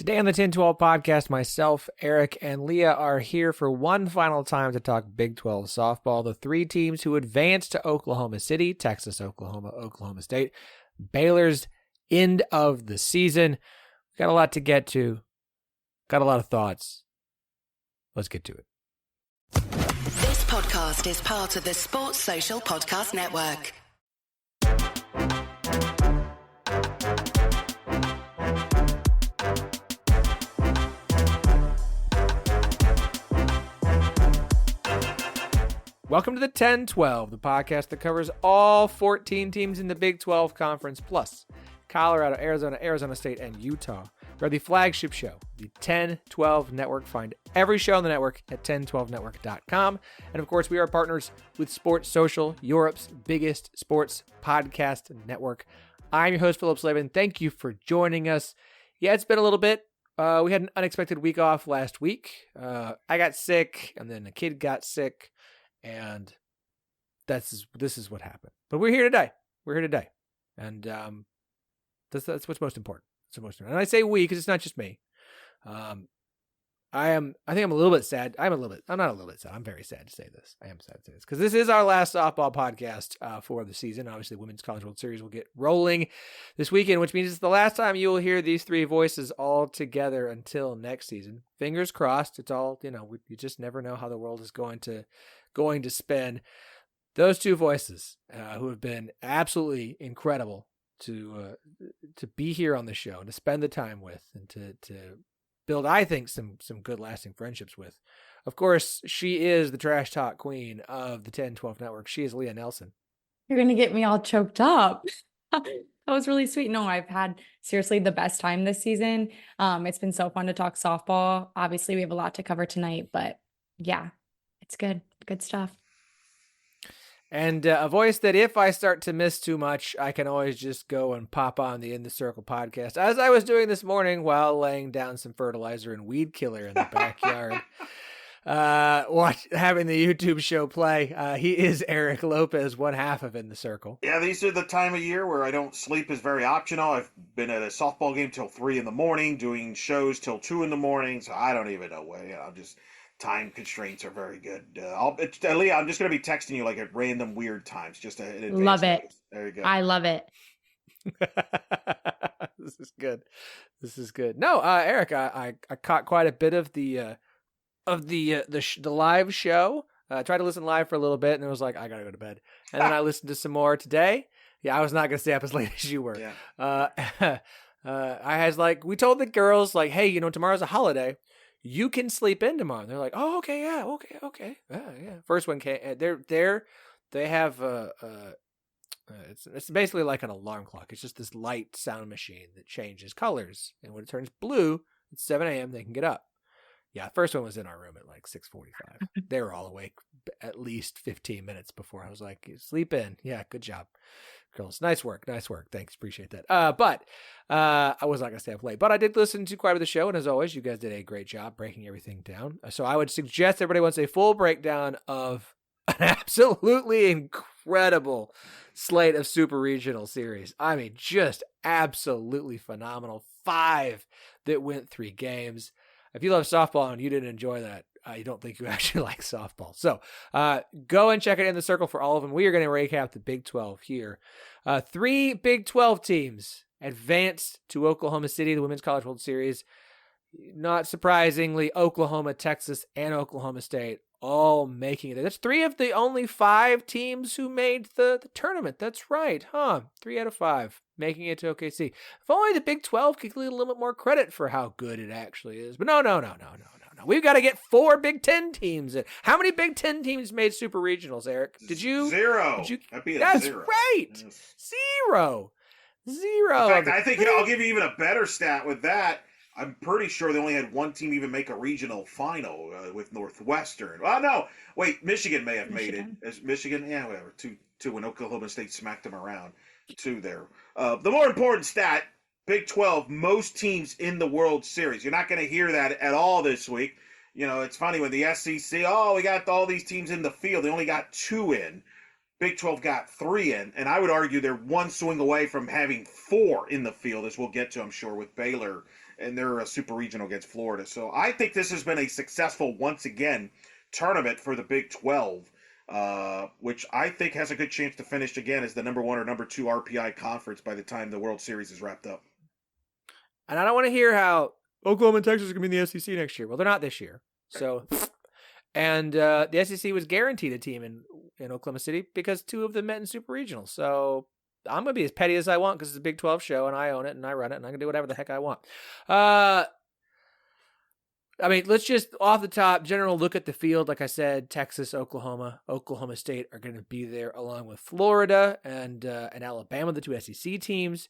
Today on the 10-12 podcast, myself, Eric, and Lea are here for one final time to talk Big 12 softball. The three teams who advanced to Oklahoma City, Texas, Oklahoma, Oklahoma State, Baylor's end of the season. Got a lot to get to. Got a lot of thoughts. Let's get to it. This podcast is part of the Sports Social Podcast Network. Welcome to the 10-12, the podcast that covers all 14 teams in the Big 12 Conference, plus Colorado, Arizona, Arizona State, and Utah. We're the flagship show, the 10-12 Network. Find every show on the network at 1012network.com. And of course, we are partners with Sports Social, Europe's biggest sports podcast network. I'm your host, Phillip Slavin. Thank you for joining us. Yeah, it's been a little bit. We had an unexpected week off last week. I got sick, and then a kid got sick. And this is what happened. But we're here today. And that's what's most important. That's what's most important. And I say we because it's not just me. I think I'm a little bit sad. I'm not a little bit sad. I'm very sad to say this. I am sad to say this because this is our last softball podcast for the season. Obviously, Women's College World Series will get rolling this weekend, which means it's the last time you will hear these three voices all together until next season. Fingers crossed. It's all, you just never know how the world is going to spin. Those two voices who have been absolutely incredible to be here on the show and to spend the time with and to build, I think, some good lasting friendships with. Of course, she is the trash talk queen of the 10-12 Network. She is Lea Nelson. You're going to get me all choked up. That was really sweet. No, I've had seriously the best time this season. It's been so fun to talk softball. Obviously, we have a lot to cover tonight, but yeah, it's good. Good stuff. And a voice that if I start to miss too much, I can always just go and pop on the In the Circle podcast, as I was doing this morning while laying down some fertilizer and weed killer in the backyard. Having the YouTube show play. He is Eric Lopez, one half of In the Circle. Yeah, these are the time of year where I don't sleep is very optional. I've been at a softball game till 3 a.m, doing shows till 2 a.m, so I don't even know where. I'm just... Time constraints are very good. Lea, I'm just going to be texting you like at random weird times. Just in advance. Love it. There you go. I love it. This is good. No, Eric, I caught quite a bit of the live show. I tried to listen live for a little bit, and it was like I gotta go to bed. And then I listened to some more today. Yeah, I was not gonna stay up as late as you were. Yeah. We told the girls like, hey, tomorrow's a holiday. You can sleep in tomorrow. And they're like, oh, okay, yeah, okay. Yeah. First one came. They have it's basically like an alarm clock. It's just this light sound machine that changes colors, and when it turns blue, it's 7 a.m. They can get up. Yeah, first one was in our room at like 6:45. They were all awake at least 15 minutes before. I was like, sleep in. Yeah, good job, girls. Nice work. Thanks, appreciate that. But I was not gonna stay up late. But I did listen to quite a bit of the show, and as always, you guys did a great job breaking everything down. So I would suggest everybody wants a full breakdown of an absolutely incredible slate of super regional series. I mean, just absolutely phenomenal. 5 that went 3 games. If you love softball and you didn't enjoy that, I don't think you actually like softball. So go and check it in the circle for all of them. We are going to recap the Big 12 here. 3 Big 12 teams advanced to Oklahoma City, the Women's College World Series. Not surprisingly, Oklahoma, Texas, and Oklahoma State all making it. That's 3 of the only 5 teams who made the tournament. That's right, huh? 3 out of 5 making it to OKC. If only the Big 12 could get a little bit more credit for how good it actually is. But no. We've got to get 4 Big 10 teams in. How many Big 10 teams made super regionals, Eric? Did you? 0. That's 0. Right. Yes. 0. In fact, I think I'll give you even a better stat with that. I'm pretty sure they only had 1 team even make a regional final with Northwestern. Oh, no. Wait, Michigan may have made it. As Michigan? Yeah, whatever. 2 when Oklahoma State smacked them around. 2 there. The more important stat, Big 12, most teams in the World Series. You're not going to hear that at all this week. It's funny when the SEC, we got all these teams in the field. They only got 2 in. Big 12 got 3 in, and I would argue they're 1 swing away from having 4 in the field, as we'll get to, I'm sure, with Baylor in their super regional against Florida. So I think this has been a successful, once again, tournament for the Big 12, which I think has a good chance to finish again as the number 1 or number 2 RPI conference by the time the World Series is wrapped up. And I don't want to hear how Oklahoma and Texas are going to be in the SEC next year. Well, they're not this year. So, and the SEC was guaranteed a team in Oklahoma City because 2 of them met in super regionals. So I'm going to be as petty as I want because it's a Big 12 show and I own it and I run it and I can do whatever the heck I want. I mean, let's just off the top, general look at the field. Like I said, Texas, Oklahoma State are going to be there along with Florida and Alabama, the 2 SEC teams.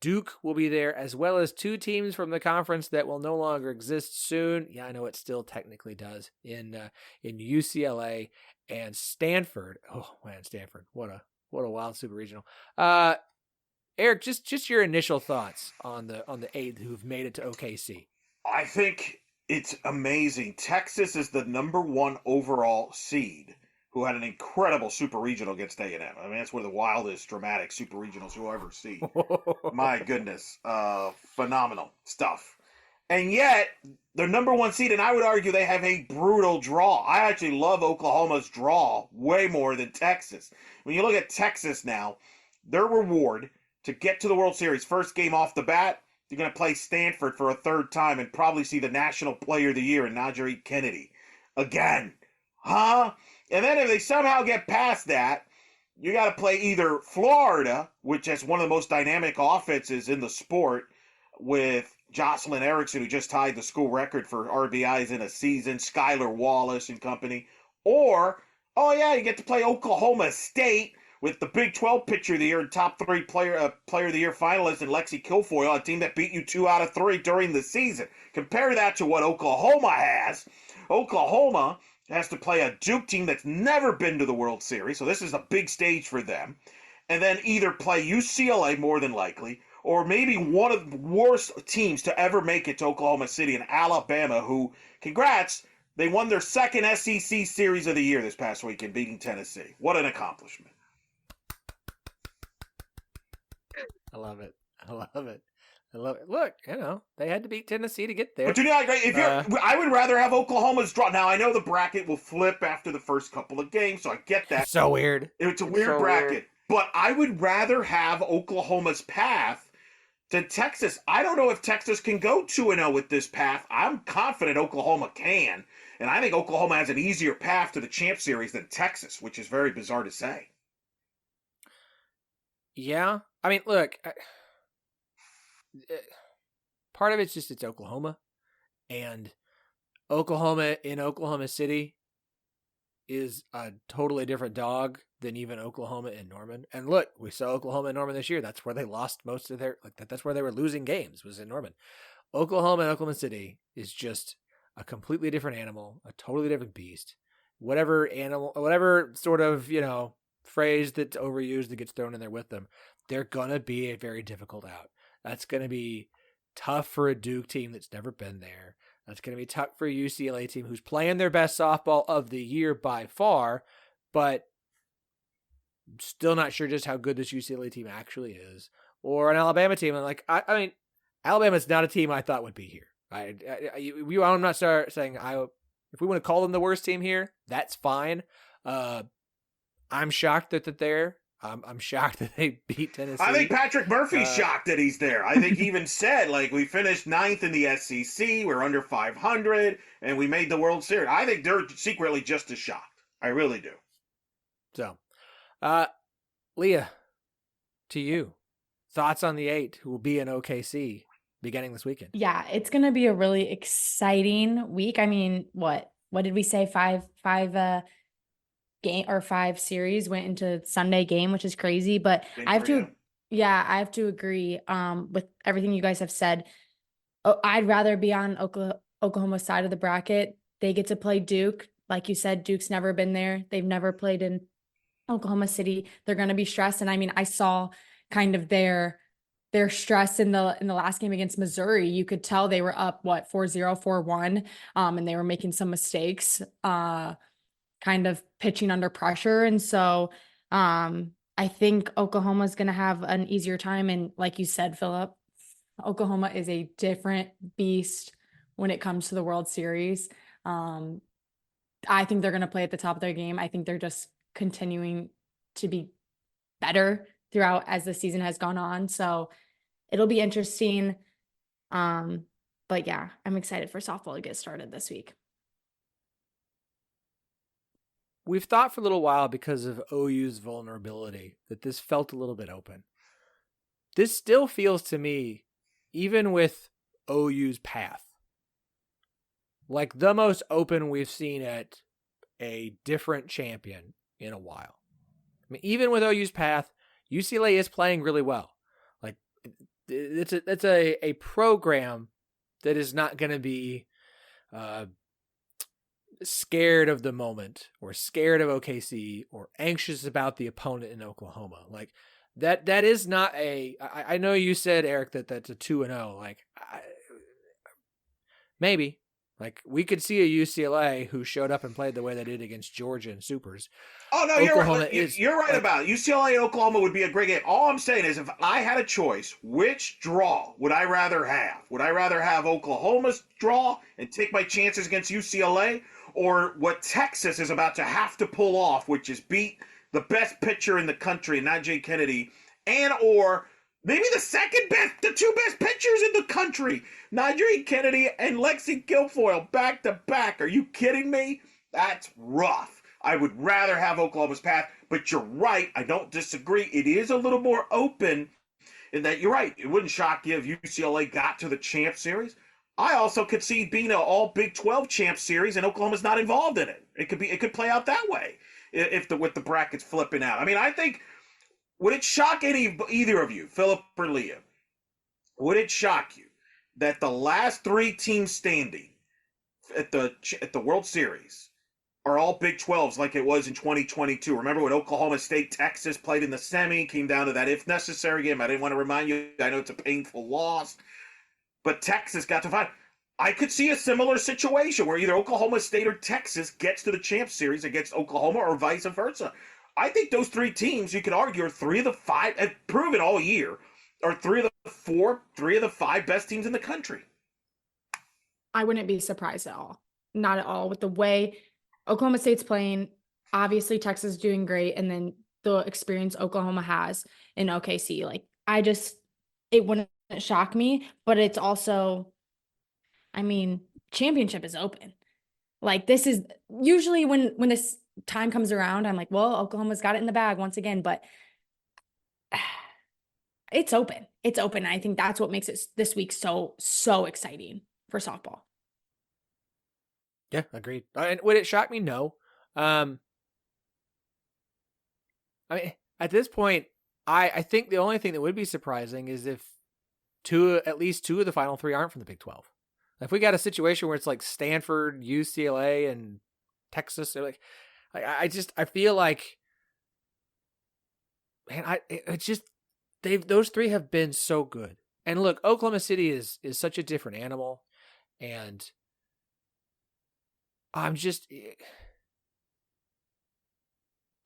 Duke will be there, as well as 2 teams from the conference that will no longer exist soon. Yeah, I know it still technically does in UCLA and Stanford. Oh man, Stanford! What a wild super regional. Eric, just your initial thoughts on the 8 who've made it to OKC. I think it's amazing. Texas is the number 1 overall seed, who had an incredible super regional against A&M. I mean, that's one of the wildest, dramatic super regionals you'll ever see. My goodness. Phenomenal stuff. And yet, they're number 1 seed, and I would argue they have a brutal draw. I actually love Oklahoma's draw way more than Texas. When you look at Texas now, their reward to get to the World Series, first game off the bat, you're going to play Stanford for a 3rd time and probably see the National Player of the Year in Najee Kennedy. Again. Huh? And then if they somehow get past that, you got to play either Florida, which has one of the most dynamic offenses in the sport, with Jocelyn Erickson, who just tied the school record for RBIs in a season, Skylar Wallace and company, or, you get to play Oklahoma State with the Big 12 Pitcher of the Year and top 3 Player of the Year finalist in Lexi Kilfoyle, a team that beat you 2 out of 3 during the season. Compare that to what Oklahoma has. Oklahoma has to play a Duke team that's never been to the World Series, so this is a big stage for them. And then either play UCLA, more than likely, or maybe one of the worst teams to ever make it to Oklahoma City, in Alabama, who, congrats, they won their 2nd SEC Series of the year this past weekend, beating Tennessee. What an accomplishment. I love it. Look, they had to beat Tennessee to get there. But I would rather have Oklahoma's draw. Now, I know the bracket will flip after the first couple of games, so I get that. So weird. It's a weird bracket. Weird. But I would rather have Oklahoma's path than Texas. I don't know if Texas can go 2-0 with this path. I'm confident Oklahoma can. And I think Oklahoma has an easier path to the Champ Series than Texas, which is very bizarre to say. Yeah. I mean, look, part of it's just it's Oklahoma, and Oklahoma in Oklahoma City is a totally different dog than even Oklahoma in Norman. And look, we saw Oklahoma in Norman this year. That's where they lost most of their that's where they were losing games, was in Norman. Oklahoma and Oklahoma City is just a completely different animal, a totally different beast. Whatever sort of, phrase that's overused that gets thrown in there with them, they're going to be a very difficult out. That's going to be tough for a Duke team that's never been there. That's going to be tough for a UCLA team who's playing their best softball of the year by far, but still not sure just how good this UCLA team actually is. Or an Alabama team. I mean, Alabama's not a team I thought would be here. I'm not saying if we want to call them the worst team here, that's fine. I'm shocked that they're there. I'm shocked that they beat Tennessee. I think Patrick Murphy's shocked that he's there. I think he even said, we finished 9th in the SEC, we're under 500, and we made the World Series. I think they're secretly just as shocked. I really do. So, Lea, to you, thoughts on the 8 who will be in OKC beginning this weekend? Yeah, it's going to be a really exciting week. I mean, what did we say? Five series went into Sunday game, which is crazy, but I have to agree with everything you guys have said. I'd rather be on Oklahoma's side of the bracket. They get to play Duke. Like you said, Duke's never been there. They've never played in Oklahoma City. They're going to be stressed. And I mean, I saw kind of their stress in the last game against Missouri. You could tell they were up 4-0, 4-1, and they were making some mistakes, kind of pitching under pressure. And so I think Oklahoma's going to have an easier time. And like you said, Phillip, Oklahoma is a different beast when it comes to the World Series. I think they're going to play at the top of their game. I think they're just continuing to be better throughout as the season has gone on. So it'll be interesting. But yeah, I'm excited for softball to get started this week. We've thought for a little while, because of OU's vulnerability, that this felt a little bit open. This still feels to me, even with OU's path, like the most open we've seen at a different champion in a while. I mean, even with OU's path, UCLA is playing really well. Like, it's a program that is not going to be scared of the moment or scared of OKC or anxious about the opponent in Oklahoma. Like, that is not I know you said, Eric, that's a 2-0. Like, maybe. Like, we could see a UCLA who showed up and played the way they did against Georgia in Supers. Oh, no, you're right about it. UCLA and Oklahoma would be a great game. All I'm saying is, if I had a choice, which draw would I rather have? Would I rather have Oklahoma's draw and take my chances against UCLA, or what Texas is about to have to pull off, which is beat the best pitcher in the country, Najee Kennedy, and or maybe the two best pitchers in the country, Najee Kennedy and Lexi Guilfoyle, back to back. Are you kidding me? That's rough. I would rather have Oklahoma's path, but you're right. I don't disagree. It is a little more open in that you're right. It wouldn't shock you if UCLA got to the Champ Series. I also could see being an all Big 12 Champ Series and Oklahoma's not involved in it. It could play out that way with the brackets flipping out. I mean, I think, would it shock either of you, Phillip or Lea? Would it shock you that the last three teams standing at the World Series are all Big 12s like it was in 2022? Remember when Oklahoma State, Texas played in the semi, came down to that if necessary game. I didn't want to remind you. I know it's a painful loss, but Texas got to find. I could see a similar situation where either Oklahoma State or Texas gets to the Champ Series against Oklahoma or vice versa. I think those three teams, you could argue, are 3 of the 5, have proven all year, are 3 of the 5 best teams in the country. I wouldn't be surprised at all. Not at all. With the way Oklahoma State's playing, obviously Texas is doing great, and then the experience Oklahoma has in OKC. Like, it wouldn't shock me, but it's also, I mean, championship is open. Like, this is usually when this time comes around, I'm like, well, Oklahoma's got it in the bag once again, but it's open. It's open. I think that's what makes it this week so exciting for softball. Yeah, agreed. And would it shock me? No. I mean, at this point, I think the only thing that would be surprising is if at least 2 of the final 3 aren't from the Big 12. If we got a situation where it's like Stanford, UCLA, and Texas, I feel like, man, those 3 have been so good. And look, Oklahoma City is such a different animal, and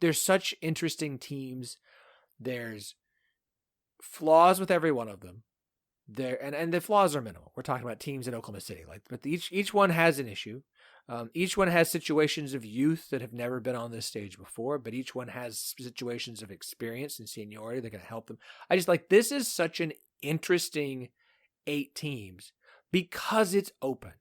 there's such interesting teams. There's flaws with every one of them. And the flaws are minimal. We're talking about teams in Oklahoma City, but each one has an issue. Each one has situations of youth that have never been on this stage before, but each one has situations of experience and seniority that can help them. This is such an interesting 8 teams because it's open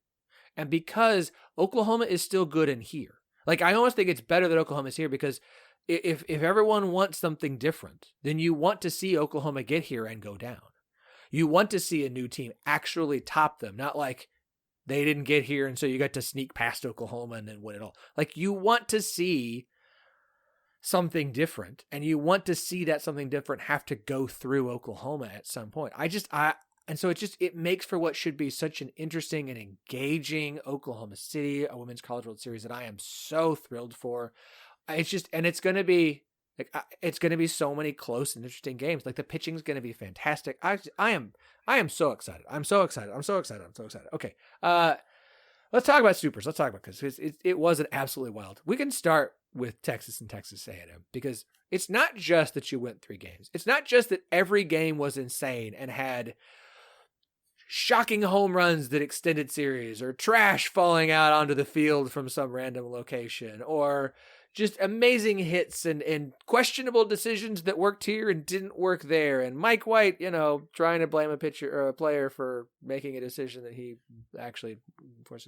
and because Oklahoma is still good in here. Like, I almost think it's better that Oklahoma's here, because if everyone wants something different, then you want to see Oklahoma get here and go down. You want to see a new team actually top them, not like they didn't get here and so you got to sneak past Oklahoma and then win it all. Like, you want to see something different, and you want to see that something different have to go through Oklahoma at some point. And so it makes for what should be such an interesting and engaging Oklahoma City, a Women's College World Series that I am so thrilled for. It's going to be so many close and interesting games. Like, the pitching is going to be fantastic. I am so excited. I'm so excited. Okay. Let's talk about Supers. Let's talk about, because it was an absolutely wild. We can start with Texas and Texas A&M, because it's not just that you went 3 games. It's not just that every game was insane and had shocking home runs that extended series, or trash falling out onto the field from some random location, or just amazing hits and questionable decisions that worked here and didn't work there. And Mike White, trying to blame a pitcher or a player for making a decision that he actually forced.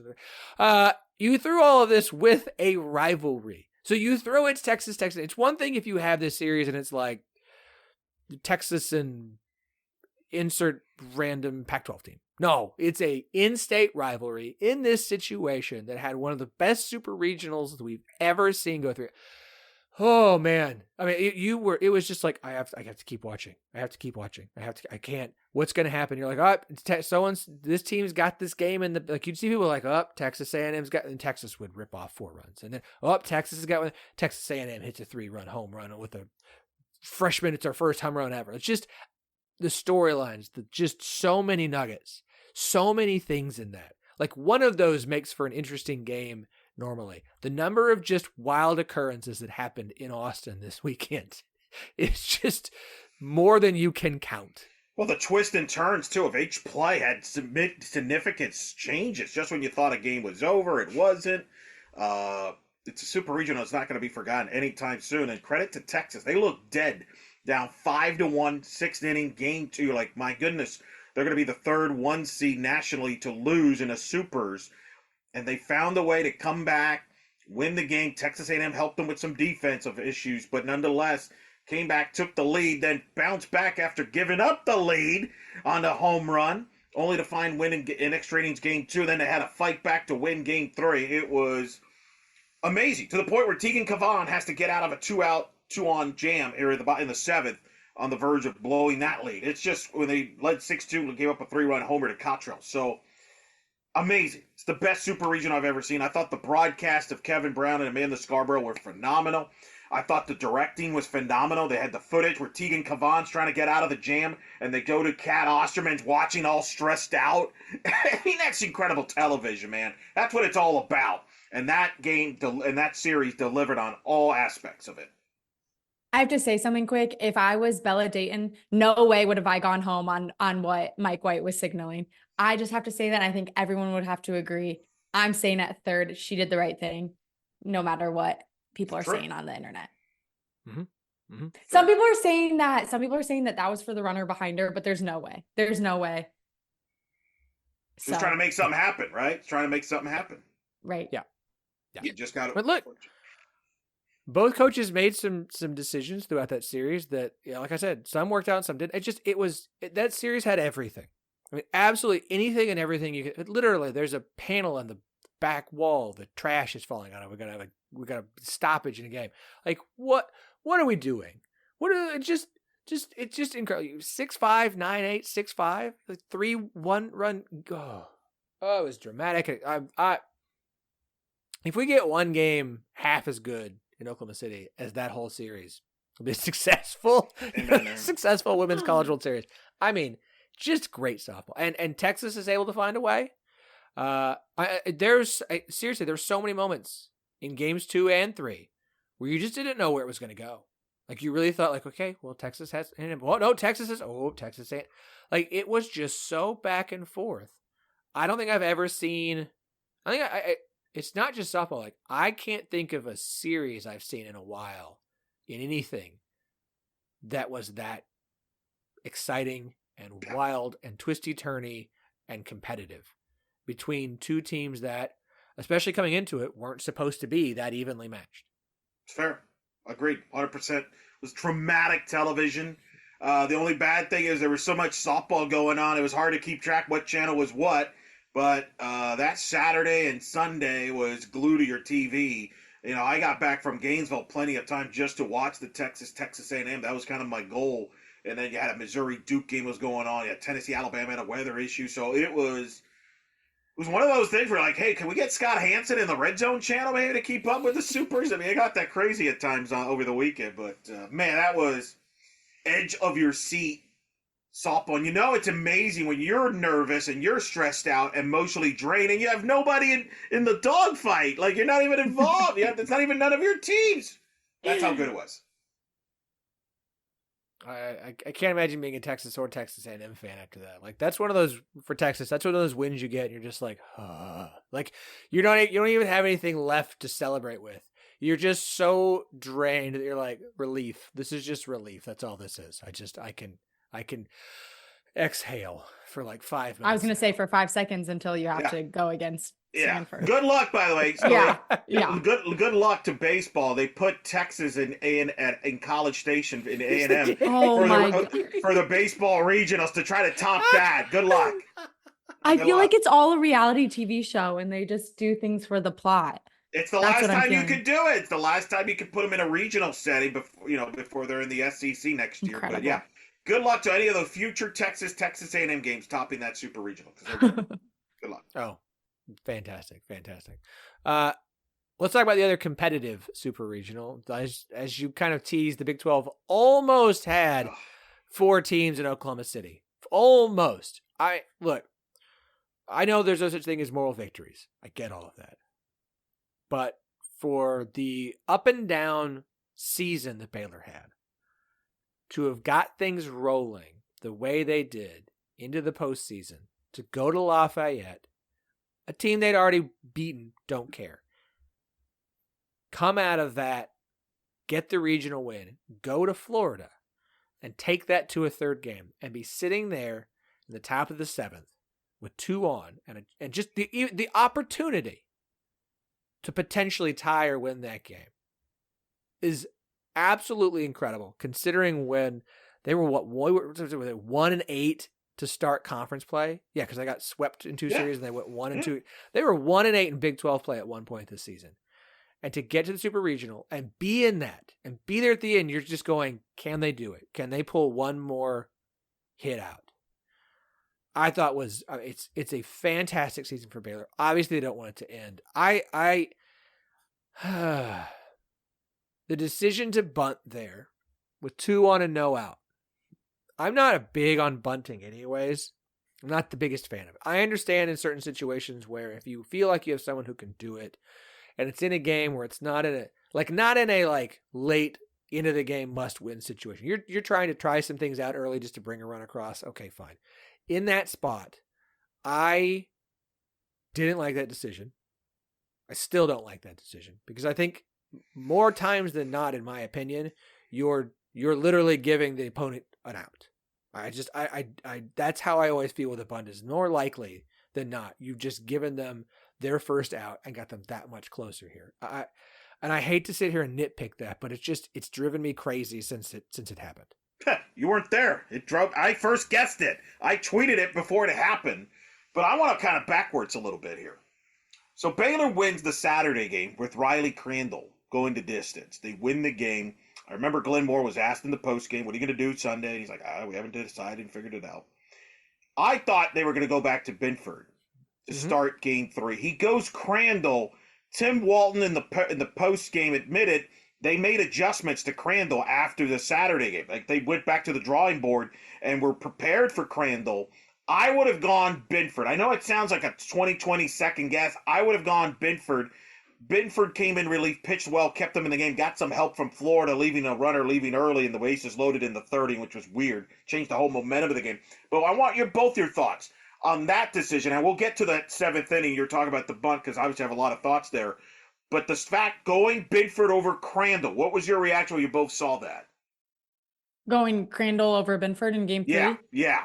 You threw all of this with a rivalry. So you throw it Texas. It's one thing if you have this series and it's like Texas and insert random Pac-12 team. No, it's a in-state rivalry in this situation that had one of the best super regionals that we've ever seen go through. Oh man. I mean, it was just like, I have to keep watching. I can't. What's going to happen? You're like, this team's got this game in the, like you'd see people like, Texas A&M's got, and Texas would rip off 4 runs. And then, Texas has got one. Texas A&M hits a 3-run home run with a freshman. It's our first home run ever. It's just the storylines, just so many nuggets, so many things in that. Like one of those makes for an interesting game normally. The number of just wild occurrences that happened in Austin this weekend is just more than you can count. Well, the twists and turns, too, of each play had significant changes. Just when you thought a game was over, it wasn't. It's a super regional. It's not going to be forgotten anytime soon. And credit to Texas. They look dead. Down 5-1, 6th inning, game 2. Like, my goodness, they're going to be the third 1 seed nationally to lose in a supers. And they found a way to come back, win the game. Texas A&M helped them with some defensive issues, but nonetheless, came back, took the lead, then bounced back after giving up the lead on a home run, only to find win in extra innings game 2. Then they had to fight back to win game 3. It was amazing, to the point where Tegan Cavan has to get out of a 2-out, 2-on jam here in the 7th on the verge of blowing that lead. It's just when they led 6-2 and gave up a 3-run homer to Cottrell. So amazing. It's the best super region I've ever seen. I thought the broadcast of Kevin Brown and Amanda Scarborough were phenomenal. I thought the directing was phenomenal. They had the footage where Tegan Cavan's trying to get out of the jam, and they go to Kat Osterman's watching all stressed out. I mean, that's incredible television, man. That's what it's all about. And that game and that series delivered on all aspects of it. I have to say something quick. If I was Bella Dayton, no way would have I gone home on what Mike White was signaling. I just have to say that. I think everyone would have to agree. I'm saying at third, she did the right thing, no matter what people are saying on the internet. Mm-hmm. Mm-hmm. Some people are saying that. Some people are saying that was for the runner behind her, but there's no way. There's no way. She's trying to make something happen, right? Trying to make something happen. Right. Yeah. You just got to. But look, both coaches made some decisions throughout that series that, like I said, some worked out and some didn't. That series had everything. I mean, absolutely anything and everything you could. Literally, there's a panel on the back wall. The trash is falling on it. We got a stoppage in a game. Like what are we doing? It's just incredible. 6-5, 9-8, 6-5, like 3-1 run. Oh, it was dramatic. If we get one game half as good in Oklahoma City as that whole series, it'll be a successful women's college world series. I mean, just great softball. And Texas is able to find a way. There's so many moments in games 2 and 3 where you just didn't know where it was going to go. Like you really thought like, okay, well, Texas has, Texas ain't. Like it was just so back and forth. I don't think I've ever seen, it's not just softball. Like I can't think of a series I've seen in a while in anything that was that exciting and wild and twisty-turny and competitive between two teams that, especially coming into it, weren't supposed to be that evenly matched. Fair. Agreed. 100%. It was traumatic television. The only bad thing is there was so much softball going on. It was hard to keep track what channel was what. But that Saturday and Sunday was glued to your TV. You know, I got back from Gainesville plenty of time just to watch the Texas A&M. That was kind of my goal. And then you had a Missouri-Duke game was going on. You had Tennessee-Alabama had a weather issue. So it was one of those things where like, hey, can we get Scott Hansen in the Red Zone channel maybe to keep up with the Supers? I mean, it got that crazy at times over the weekend. But, man, that was edge of your seat softball. And you know it's amazing when you're nervous and you're stressed out, emotionally drained, and you have nobody in the dogfight. Like, you're not even involved. It's not even none of your teams. That's how good it was. I can't imagine being a Texas or Texas A&M fan after that. Like that's one of those for Texas. That's one of those wins you get. And you're just like, like you don't even have anything left to celebrate with. You're just so drained that you're like relief. This is just relief. That's all this is. I can exhale for like 5 minutes. I was going to say for 5 seconds until you have to go against Stanford. Good luck, by the way. So Good luck to baseball. They put Texas in College Station in A&M for the baseball regionals to try to top that. Good luck. I feel like it's all a reality TV show and they just do things for the plot. It's the last time you could do it. It's the last time you could put them in a regional setting before they're in the SEC next year. Incredible. But yeah, good luck to any of the future Texas A&M games topping that super regional. Good luck. Oh, fantastic. Let's talk about the other competitive super regional. As you kind of teased, the Big 12 almost had 4 teams in Oklahoma City. Almost. I know there's no such thing as moral victories. I get all of that. But for the up and down season that Baylor had, to have got things rolling the way they did into the postseason, to go to Lafayette, a team they'd already beaten, don't care. Come out of that, get the regional win, go to Florida, and take that to a third game, and be sitting there in the top of the 7th with 2 on, and just the opportunity to potentially tie or win that game is absolutely incredible, considering when they were 1-8 to start conference play. Yeah, because I got swept in 2 series and they went 1-2. They were 1-8 in Big 12 play at one point this season. And to get to the super regional and be in that and be there at the end, you're just going, can they do it? Can they pull one more hit out? I thought it's a fantastic season for Baylor. Obviously, they don't want it to end. The decision to bunt there with 2 on and no out. I'm not a big on bunting anyways. I'm not the biggest fan of it. I understand in certain situations where if you feel like you have someone who can do it and it's in a game where it's not in a late into the game must win situation. You're trying to try some things out early just to bring a run across. Okay, fine. In that spot, I didn't like that decision. I still don't like that decision because I think more times than not, in my opinion, you're literally giving the opponent an out. I that's how I always feel with a bunt is more likely than not. You've just given them their first out and got them that much closer here. And I hate to sit here and nitpick that, but it's driven me crazy since it happened. You weren't there. I first guessed it. I tweeted it before it happened, but I want to kind of backwards a little bit here. So Baylor wins the Saturday game with Riley Crandall going to distance. They win the game. I remember Glenn Moore was asked in the postgame, what are you going to do Sunday? And he's like, we haven't decided and figured it out. I thought they were going to go back to Binford to start game 3. He goes Crandall. Tim Walton in the postgame admitted they made adjustments to Crandall after the Saturday game. Like they went back to the drawing board and were prepared for Crandall. I would have gone Binford. I know it sounds like a 2020 second guess. I would have gone Binford. Binford came in relief, pitched well, kept them in the game, got some help from Florida, leaving a runner early, and the bases loaded in the 30, which was weird. Changed the whole momentum of the game. But I want both your thoughts on that decision, and we'll get to that 7th inning. You're talking about the bunt, because I obviously have a lot of thoughts there. But the fact going Binford over Crandall, what was your reaction when you both saw that? Going Crandall over Binford in game 3? Yeah.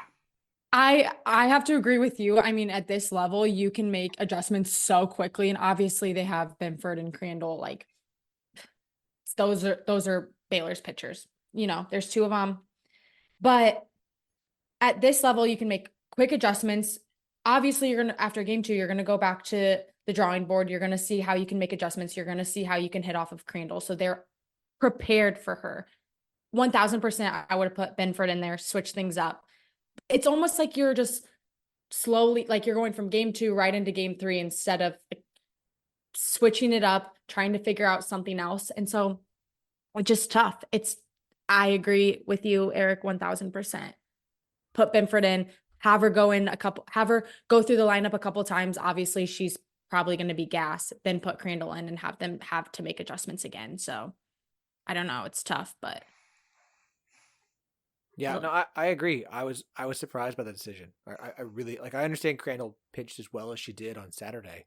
I have to agree with you. I mean, at this level, you can make adjustments so quickly, and obviously they have Binford and Crandall. Like those are Baylor's pitchers. You know, there's 2 of them, but at this level, you can make quick adjustments. Obviously, after game 2, you're gonna go back to the drawing board. You're gonna see how you can make adjustments. You're gonna see how you can hit off of Crandall. So they're prepared for her. 1000%. I would have put Binford in there, switch things up. It's almost like you're just slowly, like you're going from game 2 right into game 3 instead of switching it up, trying to figure out something else. And so it's just tough. I agree with you, Eric, 1000%. Put Binford in, have her go through the lineup a couple times. Obviously she's probably going to be gas, then put Crandall in and have them have to make adjustments again. So I don't know. It's tough, but Yeah, no, I agree. I was surprised by the decision. I really like. I understand Crandall pitched as well as she did on Saturday,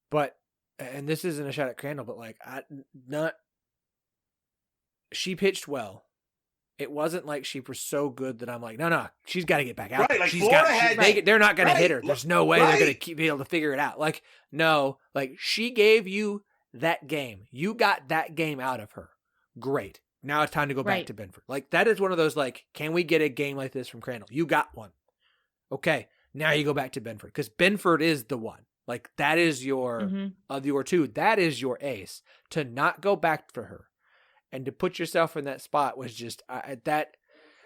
but and this isn't a shot at Crandall, but like she pitched well. It wasn't like she was so good that I'm like, no, she's got to get back out. Right, like she's Florida they're not going to hit her. There's no way they're going to be able to figure it out. Like, no, like she gave you that game. You got that game out of her. Great. Now it's time to go back to Benford. Like, that is one of those, like, can we get a game like this from Crandall? You got one. Okay, now you go back to Benford because Benford is the one. Like, that is your, of your two, that is your ace. To not go back for her and to put yourself in that spot was just that,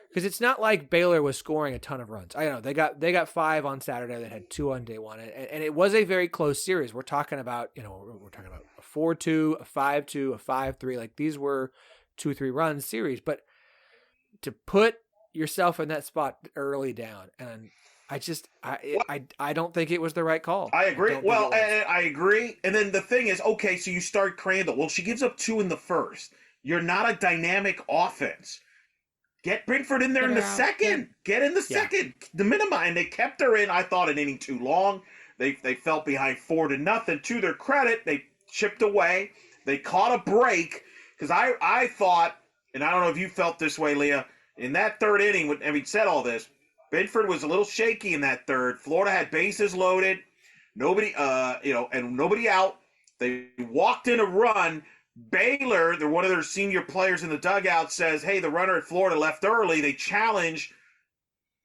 because it's not like Baylor was scoring a ton of runs. I know they got 5 on Saturday. They had 2 on day one, and it was a very close series. We're talking about a 4-2, a 5-2, a 5-3. Like, these were 2-3 run series, but to put yourself in that spot early down, and I don't think it was the right call. I agree. I agree. And then the thing is, okay, so you start Crandall. Well, she gives up 2 in the first. You're not a dynamic offense. Get Benford in there in the second. Get in the second. The minimize. And they kept her in. I thought an inning too long. They fell behind 4-0. To their credit, they chipped away. They caught a break. Because I thought, and I don't know if you felt this way, Leah, in that third inning, having said all this, Benford was a little shaky in that third. Florida had bases loaded, nobody out. They walked in a run. Baylor, they're one of their senior players in the dugout, says, hey, the runner at Florida left early. They challenged,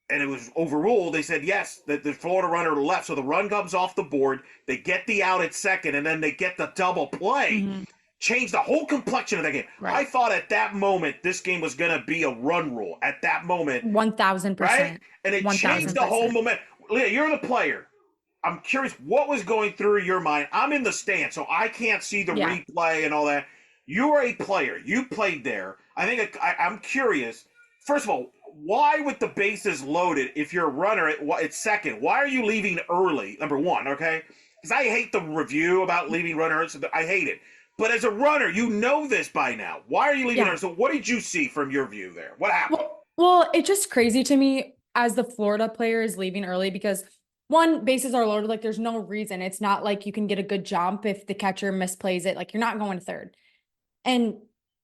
and it was overruled. They said, yes, the Florida runner left. So the run comes off the board. They get the out at second, and then they get the double play. Mm-hmm. Changed the whole complexion of the game. Right. I thought at that moment this game was going to be a run rule. At that moment. 1,000%. Right? And it 1,000%. Changed the whole momentum. Leah, you're the player. I'm curious, what was going through your mind? I'm in the stand, so I can't see the replay and all that. You're a player. You played there. I'm curious. First of all, why with the bases loaded, if you're a runner at second, why are you leaving early, number one, okay? Because I hate the review about leaving runners. I hate it. But as a runner, you know this by now. Why are you leaving her? So what did you see from your view there? What happened? Well, it's just crazy to me as the Florida player is leaving early because, one, bases are loaded. Like, there's no reason. It's not like you can get a good jump if the catcher misplays it. Like, you're not going to third. And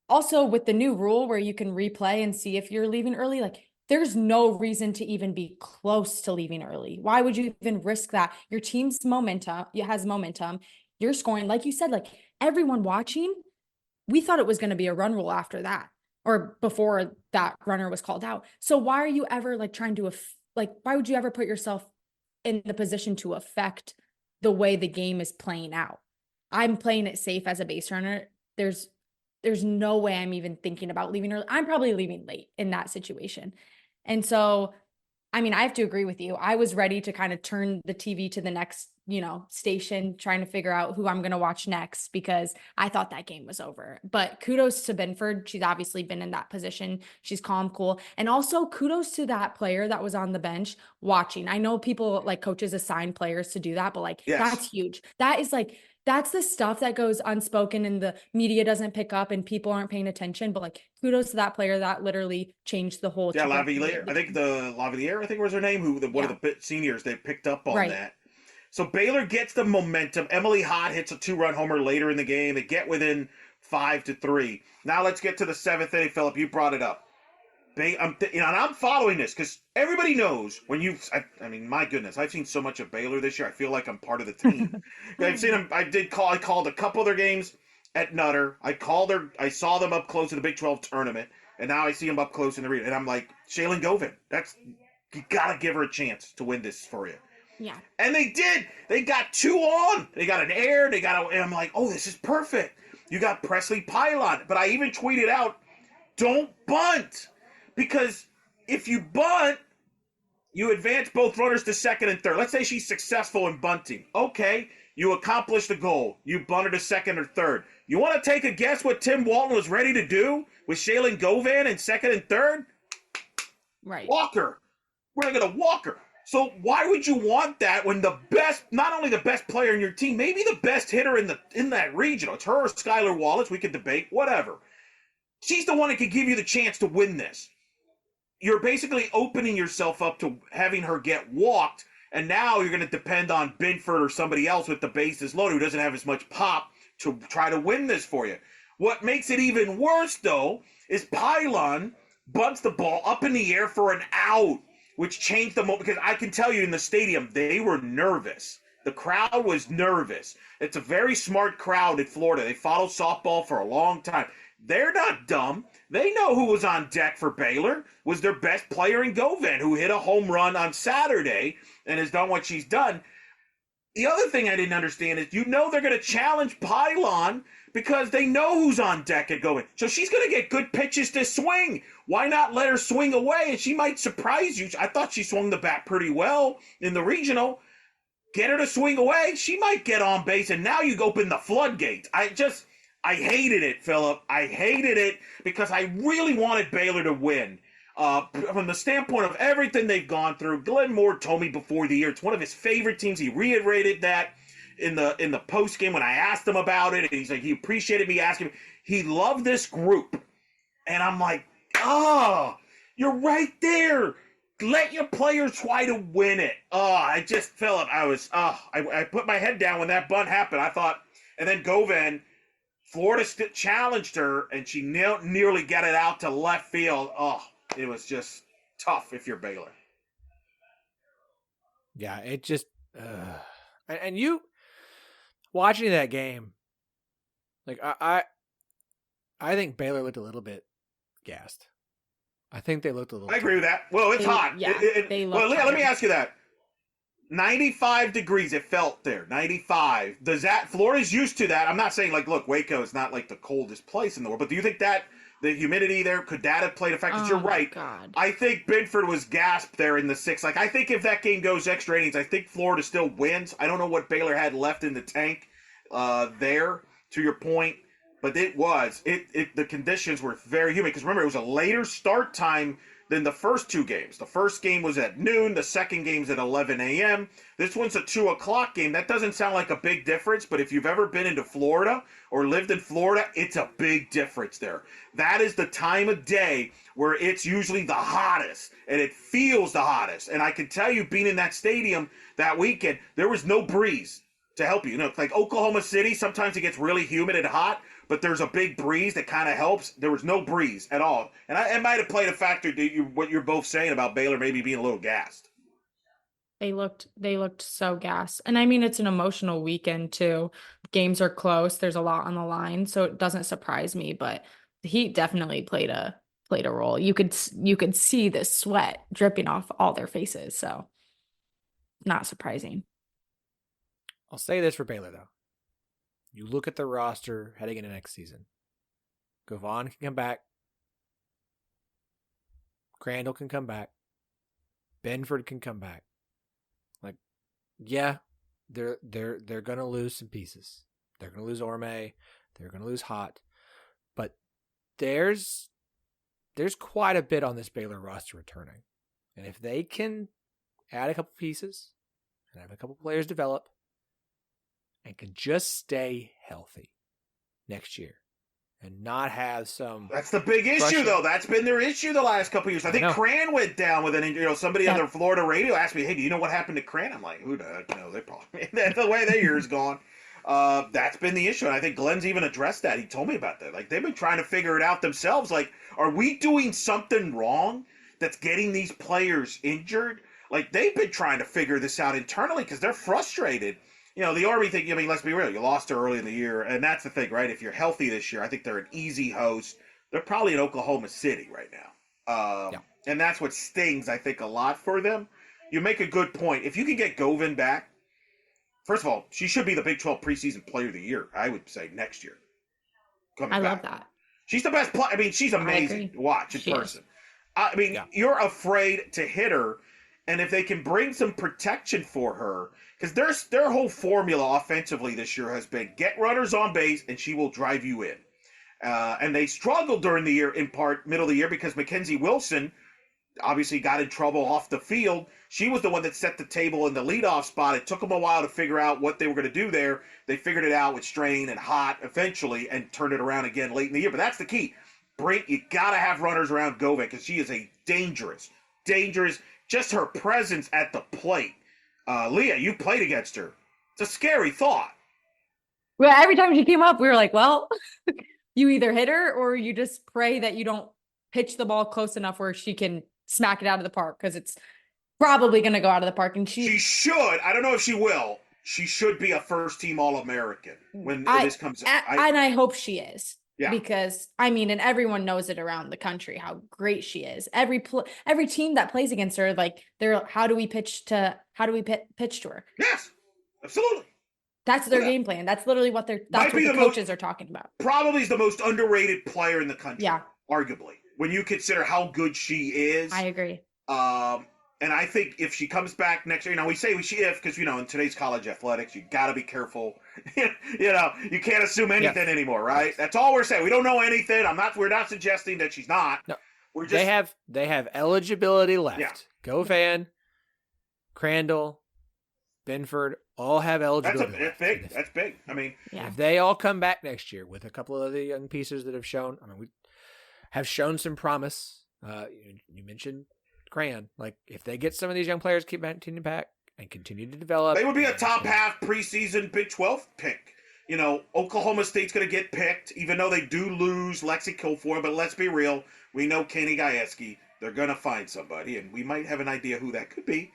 also with the new rule where you can replay and see if you're leaving early, like, there's no reason to even be close to leaving early. Why would you even risk that? Your team's has momentum. You're scoring. Like you said, like, everyone watching, we thought it was going to be a run rule after that or before that runner was called out. So why are you ever like trying to, why would you ever put yourself in the position to affect the way the game is playing out? I'm playing it safe as a base runner. There's no way I'm even thinking about leaving early. I'm probably leaving late in that situation. And so, I mean, I have to agree with you. I was ready to kind of turn the TV to the next, station, trying to figure out who I'm going to watch next because I thought that game was over. But kudos to Benford. She's obviously been in that position. She's calm, cool. And also kudos to that player that was on the bench watching. I know people like coaches assign players to do that, but that's huge. That is that's the stuff that goes unspoken and the media doesn't pick up and people aren't paying attention. But kudos to that player that literally changed the whole. Yeah, Lavalier. I think Lavalier, was her name, one of the seniors, they picked up on that. So Baylor gets the momentum. Emily Hott hits a 2-run homer later in the game. They get within 5-3. Now let's get to the 7th inning. Phillip, you brought it up. And I'm following this because everybody knows when my goodness, I've seen so much of Baylor this year. I feel like I'm part of the team. I've seen them. I called a couple of their games at Nutter. I saw them up close in the Big 12 tournament, and now I see them up close in the region. And I'm like, Shaylin Govin, you got to give her a chance to win this for you. Yeah. And they did. They got 2 on. They got an air. And I'm like, oh, this is perfect. You got Presley Pylon. But I even tweeted out, don't bunt. Because if you bunt, you advance both runners to second and third. Let's say she's successful in bunting. Okay, you accomplished the goal. You bunted to second or third. You want to take a guess what Tim Walton was ready to do with Shaylin Govan in second and third? Right. Walker. We're going to walk her. So why would you want that when not only the best player in your team, maybe the best hitter in that region, it's her or Skylar Wallace, we could debate, whatever. She's the one that could give you the chance to win this. you're basically opening yourself up to having her get walked, and now you're going to depend on Binford or somebody else with the bases loaded who doesn't have as much pop to try to win this for you. What makes it even worse, though, is Pylon bunts the ball up in the air for an out, which changed the moment, because I can tell you in the stadium, they were nervous. The crowd was nervous. It's a very smart crowd in Florida. They follow softball for a long time. They're not dumb. They know who was on deck for Baylor, was their best player in Govan, who hit a home run on Saturday and has done what she's done. The other thing I didn't understand is, they're going to challenge Pylon because they know who's on deck at Govan. So she's going to get good pitches to swing. Why not let her swing away? And she might surprise you. I thought she swung the bat pretty well in the regional. Get her to swing away. She might get on base, and now you open the floodgates. I hated it, Phillip. I hated it because I really wanted Baylor to win. From the standpoint of everything they've gone through, Glenn Moore told me before the year it's one of his favorite teams. He reiterated that in the post game when I asked him about it, and he's like, he appreciated me asking. He loved this group, and I'm like, oh, you're right there. Let your players try to win it. Phillip, I put my head down when that bunt happened. I thought, and then Govan, Florida challenged her, and she nearly got it out to left field. Oh, it was just tough if you're Baylor. Yeah, it just and you watching that game, like I think Baylor looked a little bit gassed. I think they looked a little. I agree with that. Well, it's hot. Yeah, they look. Well, Lea, let me ask you that. 95 degrees it felt there. 95. Does that, Florida's used to that. I'm not saying, like, look, Waco is not like the coldest place in the world, but do you think that the humidity there, could that have played a factor? You're right. God. I think Binford was gasped there in the sixth. Like, I think if that game goes extra innings, I think Florida still wins. I don't know what Baylor had left in the tank there, to your point, but the conditions were very humid, because remember, it was a later start time than the first two games. The first game was at noon. The second game's at 11 a.m. This one's a 2 o'clock game. That doesn't sound like a big difference, but if you've ever been into Florida or lived in Florida, it's a big difference there. That is the time of day where it's usually the hottest, and it feels the hottest. And I can tell you, being in that stadium that weekend, there was no breeze to help you. You know, like Oklahoma City, sometimes it gets really humid and hot, but there's a big breeze that kind of helps. There was no breeze at all. And it might have played a factor to what you're both saying about Baylor maybe being a little gassed. They looked so gassed. And I mean, it's an emotional weekend too. Games are close. There's a lot on the line, so it doesn't surprise me, but the heat definitely played a role. You could see the sweat dripping off all their faces, so not surprising. I'll say this for Baylor, though. You look at the roster heading into next season. Govan can come back. Crandall can come back. Benford can come back. Like, yeah, they're going to lose some pieces. They're going to lose Orme. They're going to lose Hott. But there's quite a bit on this Baylor roster returning. And if they can add a couple pieces and have a couple players develop, and can just stay healthy next year and not have some. That's the big issue, though. That's been their issue the last couple of years. I think Cran went down with an injury. Somebody on their Florida radio asked me, "Hey, do you know what happened to Cran?" I'm like, "Who the heck knows? They probably that's the way their year's gone." That's been the issue, and I think Glenn's even addressed that. He told me about that. Like, they've been trying to figure it out themselves. Like, are we doing something wrong that's getting these players injured? Like, they've been trying to figure this out internally because they're frustrated. You know, the Army thing, I mean, let's be real. You lost her early in the year, and that's the thing, right? If you're healthy this year, I think they're an easy host. They're probably in Oklahoma City right now. And that's what stings, I think, a lot for them. You make a good point. If you can get Govan back, first of all, she should be the Big 12 preseason player of the year, I would say, next year. I love that. She's the best player. I mean, she's amazing to watch in person. I mean, you're afraid to hit her, and if they can bring some protection for her, because their whole formula offensively this year has been get runners on base and she will drive you in. And they struggled during the year, in part, middle of the year, because Mackenzie Wilson obviously got in trouble off the field. She was the one that set the table in the leadoff spot. It took them a while to figure out what they were going to do there. They figured it out with Strain and Hott eventually and turned it around again late in the year. But that's the key. You got to have runners around Govan because she is a dangerous. Just her presence at the plate. Lea, you played against her. It's a scary thought. Well, every time she came up, we were like, well, you either hit her or you just pray that you don't pitch the ball close enough where she can smack it out of the park, because it's probably going to go out of the park. And she should. I don't know if she will. She should be a first-team All-American when this comes out. And I hope she is. Yeah. Because, I mean, and everyone knows it around the country how great she is. Every team that plays against her, like, how do we pitch to her? Yes, absolutely. That's their game plan. That's literally what the coaches are talking about. Probably is the most underrated player in the country. Yeah. Arguably. When you consider how good she is. I agree. And I think if she comes back next year, we say if, because, in today's college athletics, you got to be careful. You can't assume anything anymore, right? That's all we're saying. We don't know anything. We're not suggesting that she's not. No. We're just. They have eligibility left. Yeah. Govan, Crandall, Benford all have eligibility. That's big. I mean, if they all come back next year with a couple of the young pieces that have shown, we have shown some promise. You mentioned Cran. Like, if they get some of these young players keep continuing back and continue to develop, they would be a top half preseason Big 12 pick. Oklahoma State's going to get picked, even though they do lose Lexi Kilfoyle. But let's be real, we know Kenny Gajewski. They're going to find somebody, and we might have an idea who that could be.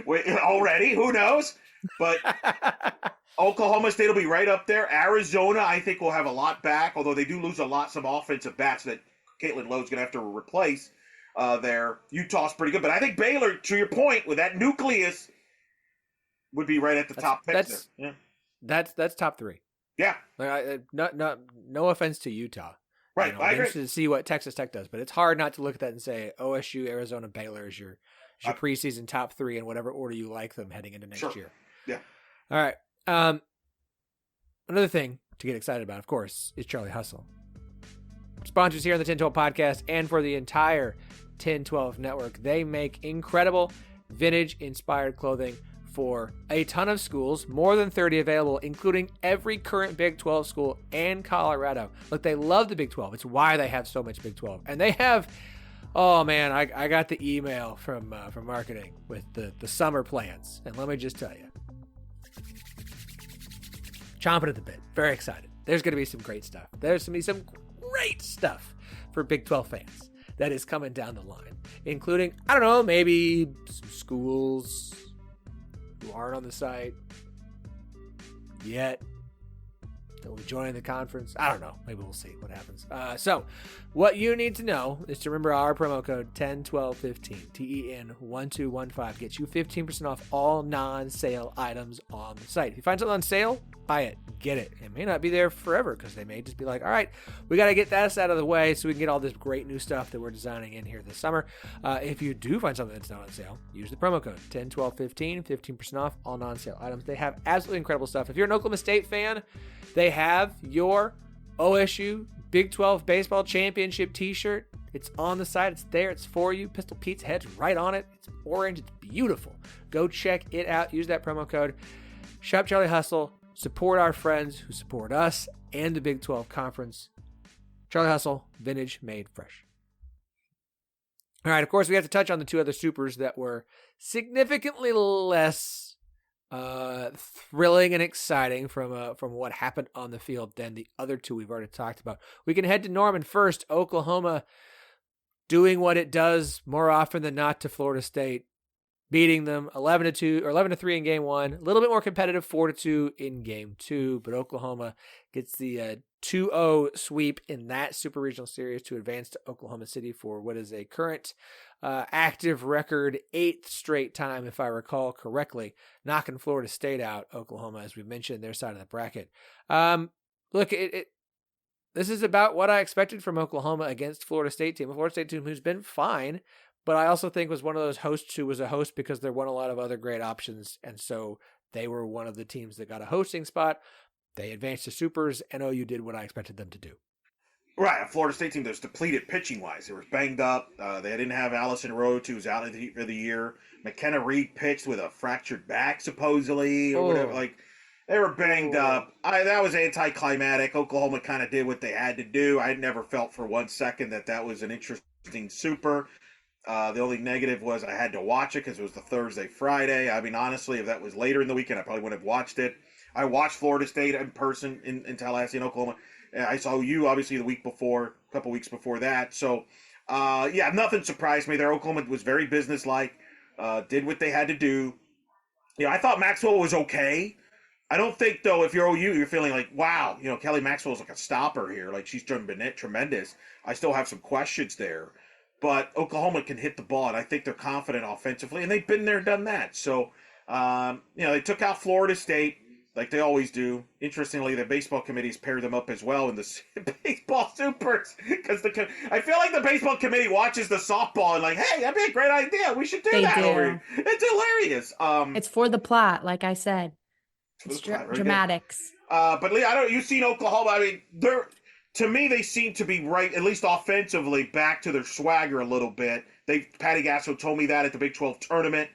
Already, who knows? But Oklahoma State will be right up there. Arizona, I think, will have a lot back, although they do lose some offensive bats that Caitlin Lowe's going to have to replace there. Utah's pretty good. But I think Baylor, to your point, with that nucleus, would be right at the top picks there. Yeah. That's top three. Yeah. No offense to Utah. Right, I agree. Interested to see what Texas Tech does, but it's hard not to look at that and say OSU, Arizona, Baylor is your preseason top three in whatever order you like them heading into next year. Yeah. All right. Another thing to get excited about, of course, is Charlie Hustle. Sponsors here on the 1012 podcast and for the entire 1012 network. They make incredible vintage-inspired clothing for a ton of schools, more than 30 available, including every current Big 12 school and Colorado. Look, they love the Big 12. It's why they have so much Big 12. And they have, oh man, I got the email from marketing with the summer plans. And let me just tell you, chomping at the bit, very excited. There's going to be some great stuff. There's going to be some great stuff for Big 12 fans that is coming down the line, including, I don't know, maybe some schools who aren't on the site yet that will be joining the conference. I don't know. Maybe we'll see what happens. So what you need to know is to remember our promo code 101215, TEN1215 gets you 15% off all non-sale items on the site. If you find something on sale, buy it, get it. It may not be there forever because they may just be like, all right, we got to get that out of the way so we can get all this great new stuff that we're designing in here this summer. If you do find something that's not on sale, use the promo code 101215, 15% off all non-sale items. They have absolutely incredible stuff. If you're an Oklahoma State fan, they have your OSU Big 12 Baseball Championship t-shirt. It's on the site. It's there. It's for you. Pistol Pete's head's right on it. It's orange. It's beautiful. Go check it out. Use that promo code. Shop Charlie Hustle. Support our friends who support us and the Big 12 Conference. Charlie Hustle, vintage made fresh. All right, of course, we have to touch on the two other supers that were significantly less thrilling and exciting from what happened on the field than the other two we've already talked about. We can head to Norman first. Oklahoma doing what it does more often than not to Florida State, beating them 11-2 or 11-3 in game one. A little bit more competitive, 4-2 in game two. But Oklahoma gets the 2-0 sweep in that Super Regional Series to advance to Oklahoma City for what is a current active record, 8th straight time, if I recall correctly, knocking Florida State out. Oklahoma, as we mentioned, their side of the bracket. Look, this is about what I expected from Oklahoma against Florida State team. A Florida State team who's been fine, but I also think was one of those hosts who was a host because there weren't a lot of other great options, and so they were one of the teams that got a hosting spot. They advanced to Supers, and OU did what I expected them to do. Right, a Florida State team that was depleted pitching-wise. They were banged up. They didn't have Allison Rhodes, who was out for the year. McKenna Reed pitched with a fractured back, supposedly, or whatever. Like, they were banged up. That was anticlimactic. Oklahoma kind of did what they had to do. I never felt for 1 second that was an interesting super. The only negative was I had to watch it because it was the Thursday, Friday. I mean, honestly, if that was later in the weekend, I probably wouldn't have watched it. I watched Florida State in person in Tallahassee, in Oklahoma. I saw you, obviously, the week before, a couple weeks before that. So, yeah, nothing surprised me there. Oklahoma was very businesslike, did what they had to do. I thought Maxwell was okay. I don't think, though, if you're OU, you're feeling like, wow, Kelly Maxwell's like a stopper here. Like, she's done tremendous. I still have some questions there. But Oklahoma can hit the ball, and I think they're confident offensively, and they've been there, done that. So, they took out Florida State like they always do. Interestingly, the baseball committees paired them up as well in the baseball supers because I feel like the baseball committee watches the softball and like, hey, that'd be a great idea. We should do that over here. It's hilarious. It's for the plot, like I said. It's dramatics. But Lea, you've seen Oklahoma. I mean, to me, they seem to be right, at least offensively, back to their swagger a little bit. Patty Gasso told me that at the Big 12 tournament.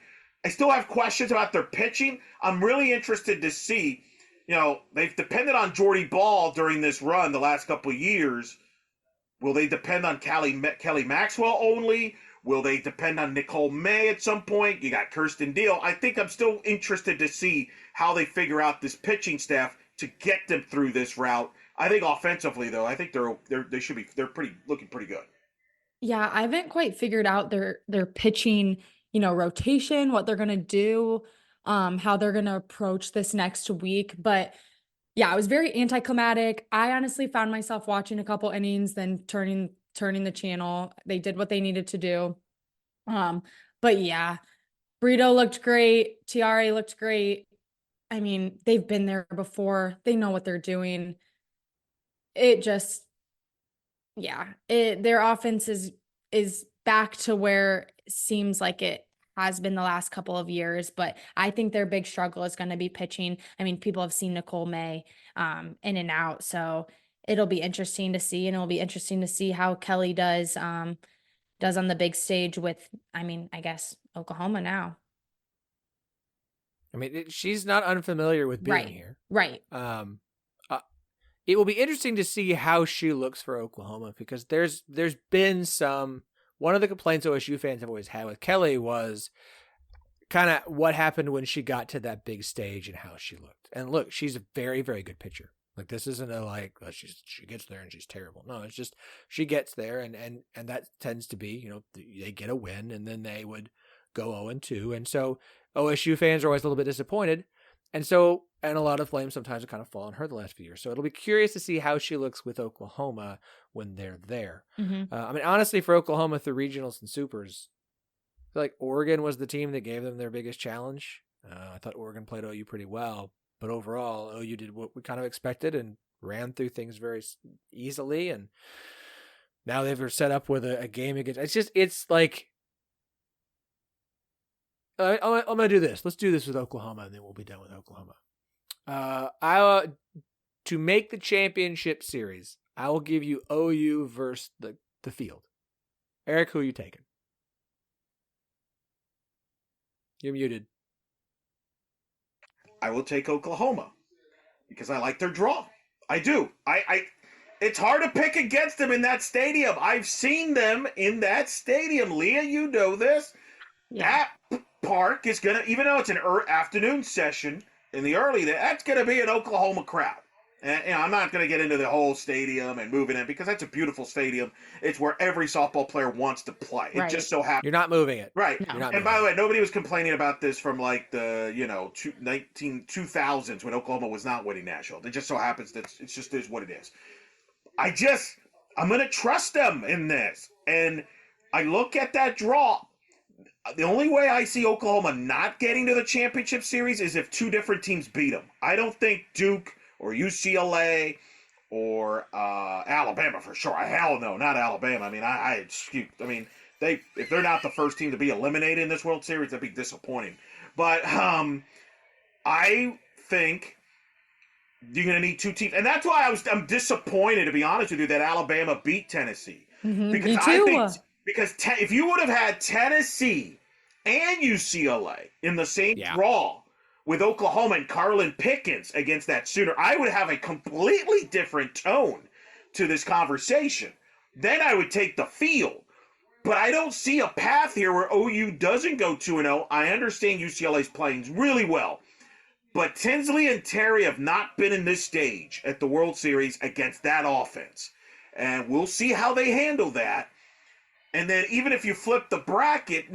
I still have questions about their pitching. I'm really interested to see, they've depended on Jordy Ball during this run the last couple of years. Will they depend on Kelly Maxwell only? Will they depend on Nicole May at some point? You got Kirsten Deal. I think I'm still interested to see how they figure out this pitching staff to get them through this route. I think offensively, though, I think they're looking pretty good. Yeah, I haven't quite figured out their pitching, rotation, what they're gonna do, how they're gonna approach this next week. But yeah, it was very anticlimactic. I honestly found myself watching a couple innings, then turning the channel. They did what they needed to do. But yeah, Brito looked great. Tiare looked great. I mean, they've been there before. They know what they're doing. It just, yeah, their offense is back to where it seems like it has been the last couple of years, but I think their big struggle is going to be pitching. I mean, people have seen Nicole May in and out, so it'll be interesting to see, and it'll be interesting to see how Kelly does on the big stage with, I guess, Oklahoma now. I mean, she's not unfamiliar with being here. Right. It will be interesting to see how she looks for Oklahoma because there's been one of the complaints OSU fans have always had with Kelly was kind of what happened when she got to that big stage and how she looked. And look, she's a very, very good pitcher. Like, this isn't she gets there and she's terrible. No, it's just she gets there and that tends to be, they get a win and then they would go 0-2. And so OSU fans are always a little bit disappointed. And a lot of blame sometimes will kind of fall on her the last few years. So it'll be curious to see how she looks with Oklahoma when they're there. Mm-hmm. Honestly, for Oklahoma through regionals and supers, I feel like Oregon was the team that gave them their biggest challenge. I thought Oregon played OU pretty well, but overall, OU did what we kind of expected and ran through things very easily. And now they've set up with a game against. It's like. I'm going to do this. Let's do this with Oklahoma, and then we'll be done with Oklahoma. To make the championship series, I will give you OU versus the field. Eric, who are you taking? You're muted. I will take Oklahoma because I like their draw. I do. It's hard to pick against them in that stadium. I've seen them in that stadium. Lea, you know this. Yeah. That park is going to, even though it's an afternoon session in the early, that's going to be an Oklahoma crowd. And I'm not going to get into the whole stadium and moving it because that's a beautiful stadium. It's where every softball player wants to play. It just so happens. You're not moving it. Right. No. And by the way, nobody was complaining about this from like the, 2000s when Oklahoma was not winning national. It just so happens that it just is what it is. I'm going to trust them in this. And I look at that draw. The only way I see Oklahoma not getting to the championship series is if two different teams beat them. I don't think Duke or UCLA or Alabama for sure. Hell no, not Alabama. If they're not the first team to be eliminated in this World Series, that'd be disappointing. But I think you're going to need two teams, and that's why I'm disappointed, to be honest with you, that Alabama beat Tennessee. Mm-hmm. Because Me too. Because if you would have had Tennessee and UCLA in the same draw with Oklahoma and Carlin Pickens against that Sooner, I would have a completely different tone to this conversation. Then I would take the field. But I don't see a path here where OU doesn't go 2-0. I understand UCLA's playing really well. But Tinsley and Terry have not been in this stage at the World Series against that offense. And we'll see how they handle that. And then even if you flip the bracket,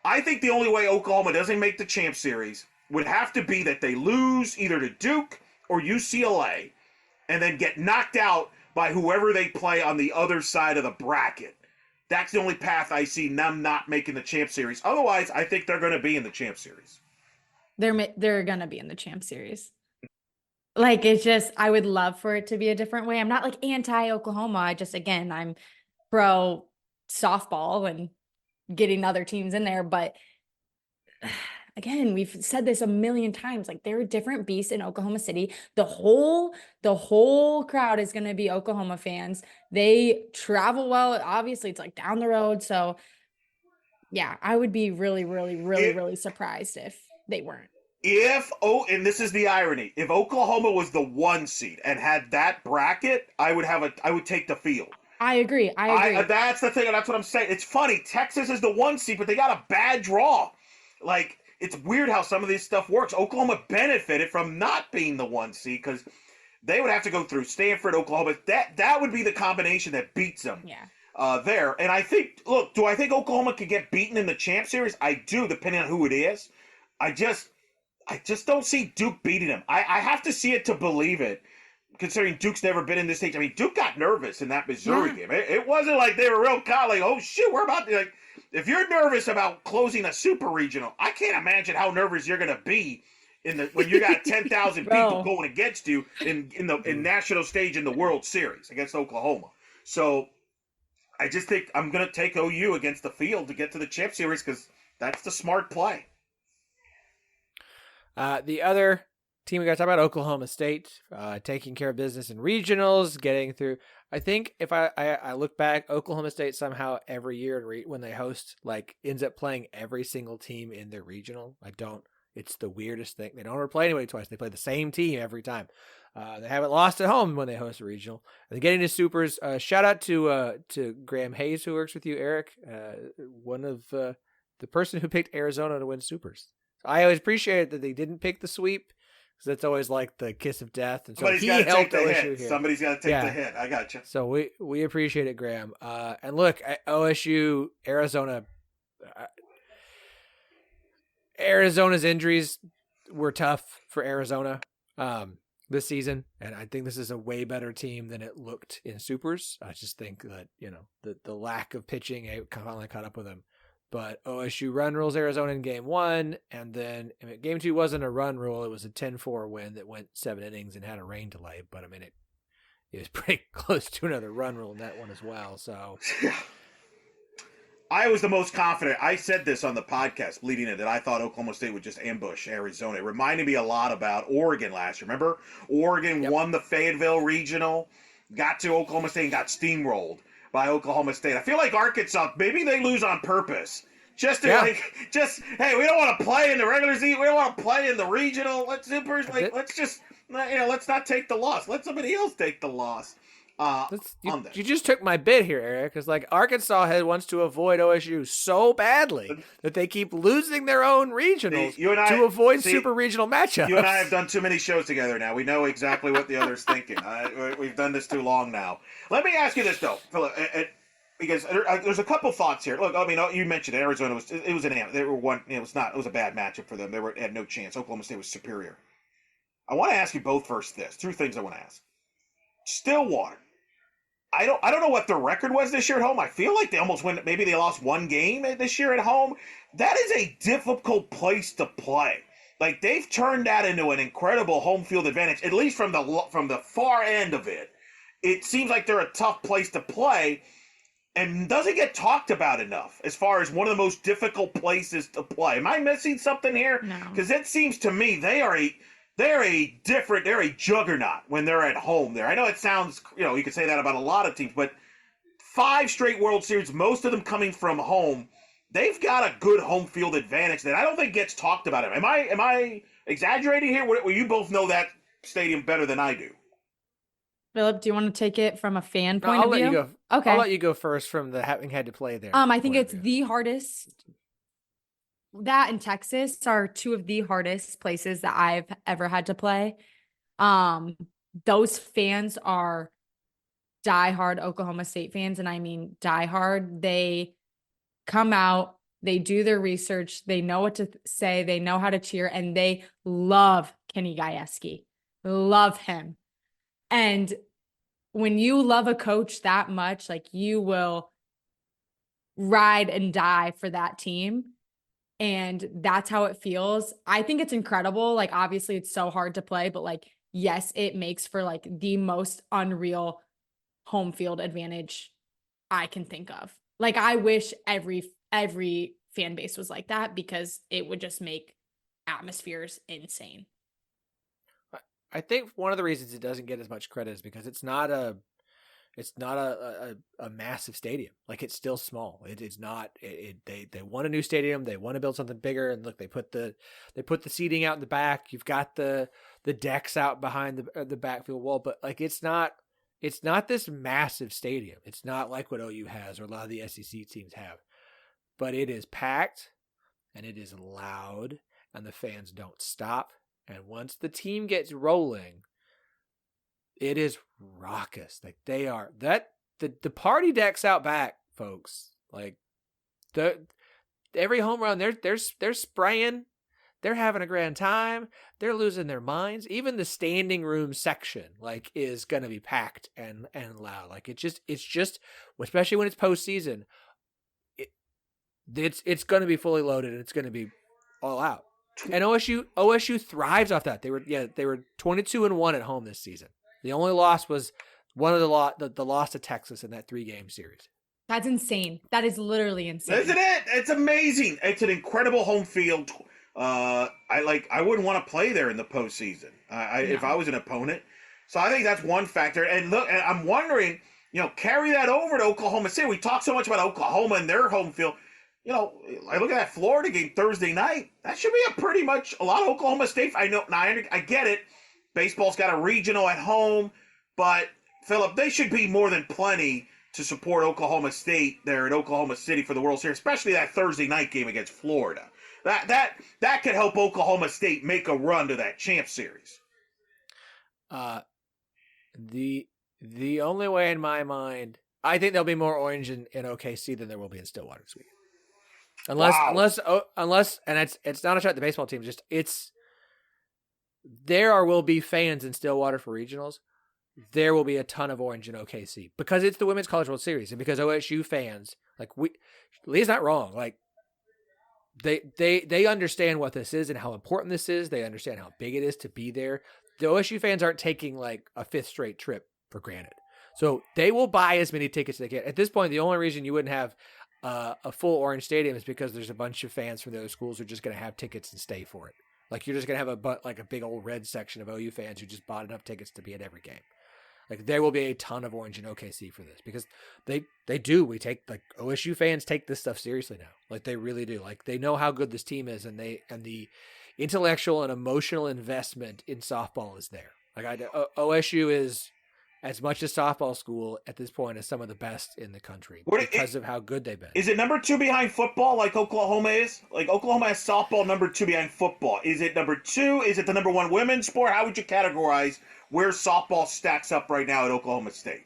I think the only way Oklahoma doesn't make the Champ Series would have to be that they lose either to Duke or UCLA and then get knocked out by whoever they play on the other side of the bracket. That's the only path I see them not making the Champ Series. Otherwise, I think they're going to be in the Champ Series. They're going to be in the Champ Series. Like, it's just, I would love for it to be a different way. I'm not like anti-Oklahoma. I'm pro softball and getting other teams in there. But again, we've said this a million times. Like, they're a different beast in Oklahoma City. The whole crowd is going to be Oklahoma fans. They travel well. Obviously, it's like down the road. So, yeah, I would be really, really, really, really surprised if they weren't. And this is the irony, if Oklahoma was the 1 seed and had that bracket, I would take the field. I agree. That's the thing, and that's what I'm saying. It's funny. Texas is the 1 seed, but they got a bad draw. Like, it's weird how some of this stuff works. Oklahoma benefited from not being the 1 seed because they would have to go through Stanford, Oklahoma. That would be the combination that beats them. Yeah. There. And I think, look, do I think Oklahoma could get beaten in the Champ Series? I do, depending on who it is. I just don't see Duke beating them. I have to see it to believe it, considering Duke's never been in this stage. I mean, Duke got nervous in that Missouri game. It wasn't like they were real like, oh, shit, we're about to, like, if you're nervous about closing a super regional, I can't imagine how nervous you're going to be when you got 10,000 people going against you in national stage in the World Series against Oklahoma. So I just think I'm going to take OU against the field to get to the Champ Series because that's the smart play. The other team we got to talk about, Oklahoma State, taking care of business in regionals, getting through. I think if I look back, Oklahoma State somehow every year when they host, like, ends up playing every single team in their regional. It's the weirdest thing. They don't ever play anybody twice. They play the same team every time. They haven't lost at home when they host a regional. And getting to supers, shout out to Graham Hayes, who works with you, Eric, one of the person who picked Arizona to win supers. I always appreciate that they didn't pick the sweep because that's always like the kiss of death. And so somebody's got to take the hit. Somebody's got to take the hit. I got you. So we appreciate it, Graham. And look, OSU, Arizona. Arizona's injuries were tough for Arizona this season, and I think this is a way better team than it looked in supers. I just think that the lack of pitching finally caught up with them. But OSU run rules Arizona in game 1, and then game 2 wasn't a run rule. It was a 10-4 win that went 7 innings and had a rain delay. But, I mean, it was pretty close to another run rule in that one as well. So I was the most confident. I said this on the podcast leading it, that I thought Oklahoma State would just ambush Arizona. It reminded me a lot about Oregon last year. Remember? Oregon won the Fayetteville Regional, got to Oklahoma State and got steamrolled by Oklahoma State. I feel like Arkansas, maybe they lose on purpose. Hey, we don't want to play in the regular season. We don't want to play in the regional. Let's not take the loss. Let somebody else take the loss. You just took my bit here, Eric. Because Arkansas wants to avoid OSU so badly that they keep losing their own regionals to avoid super regional matchups. You and I have done too many shows together now. We know exactly what the other's thinking. We've done this too long now. Let me ask you this though, Phillip, because there's a couple thoughts here. Look, I mean, you mentioned Arizona was it was a bad matchup for them. They had no chance. Oklahoma State was superior. I want to ask you both first this. 2 things I want to ask. Stillwater. I don't know what their record was this year at home. I feel like they almost win. Maybe they lost 1 game this year at home. That is a difficult place to play. Like, they've turned that into an incredible home field advantage, at least from the far end of it. It seems like they're a tough place to play and doesn't get talked about enough as far as one of the most difficult places to play. Am I missing something here? No. Because it seems to me they're a juggernaut when they're at home there. I know it sounds, you could say that about a lot of teams, but 5 straight World Series, most of them coming from home. They've got a good home field advantage that I don't think gets talked about. Am I exaggerating here? Well, you both know that stadium better than I do. Phillip, do you want to take it from a fan point of view? Okay. I'll let you go first from the having had to play there. I think it's the hardest. That and Texas are two of the hardest places that I've ever had to play. Those fans are diehard Oklahoma State fans, and I mean diehard. They come out, they do their research, they know what to say, they know how to cheer, and they love Kenny Gajewski. Love him. And when you love a coach that much, like, you will ride and die for that team. And that's how it feels. I think it's incredible. Like, obviously it's so hard to play, but like, yes, it makes for like the most unreal home field advantage I can think of. Like, I wish every fan base was like that, because it would just make atmospheres insane. I think one of the reasons it doesn't get as much credit is because it's not a massive stadium. Like, it's still small. It's not. They want a new stadium. They want to build something bigger. And look, they put the seating out in the back. You've got the decks out behind the backfield wall. But like, it's not this massive stadium. It's not like what OU has or a lot of the SEC teams have. But it is packed, and it is loud, and the fans don't stop. And once the team gets rolling, it is raucous. Like, they are the party decks out back, folks. Like, every home run, they're spraying, they're having a grand time, they're losing their minds. Even the standing room section, like, is gonna be packed and loud. Like, it's just, especially when it's postseason, it's gonna be fully loaded, and it's gonna be all out. And OSU thrives off that. They were 22-1 at home this season. The only loss was the loss to Texas in that 3-game series. That's insane. That is literally insane. Isn't it? It's amazing. It's an incredible home field. I wouldn't want to play there in the postseason if I was an opponent. So I think that's one factor. And look, and I'm wondering, carry that over to Oklahoma City. We talk so much about Oklahoma and their home field. I look at that Florida game Thursday night. That should be a lot of Oklahoma State. I know. Now I get it. Baseball's got a regional at home, but Phillip, they should be more than plenty to support Oklahoma State there in Oklahoma City for the World Series, especially that Thursday night game against Florida. That could help Oklahoma State make a run to that champ series. The only way in my mind, I think there'll be more orange in OKC than there will be in Stillwater this week. Unless, and it's not a shot at the baseball team. Just there will be fans in Stillwater for regionals. There will be a ton of orange in OKC because it's the Women's College World Series, and because OSU fans, Lee's not wrong. Like, they understand what this is and how important this is. They understand how big it is to be there. The OSU fans aren't taking like a 5th straight trip for granted, so they will buy as many tickets as they can. At this point, the only reason you wouldn't have a full orange stadium is because there's a bunch of fans from the other schools who are just going to have tickets and stay for it. Like, you're just going to have a big old red section of OU fans who just bought enough tickets to be at every game. Like, there will be a ton of orange in OKC for this because they do. We take, like, OSU fans take this stuff seriously now. Like, they really do. Like, they know how good this team is, and the intellectual and emotional investment in softball is there. Like, OSU is, as much as softball school at this point, is some of the best in the country because of how good they've been. Is it number 2 behind football like Oklahoma is? Like, Oklahoma has softball number 2 behind football. Is it number 2? Is it the number 1 women's sport? How would you categorize where softball stacks up right now at Oklahoma State?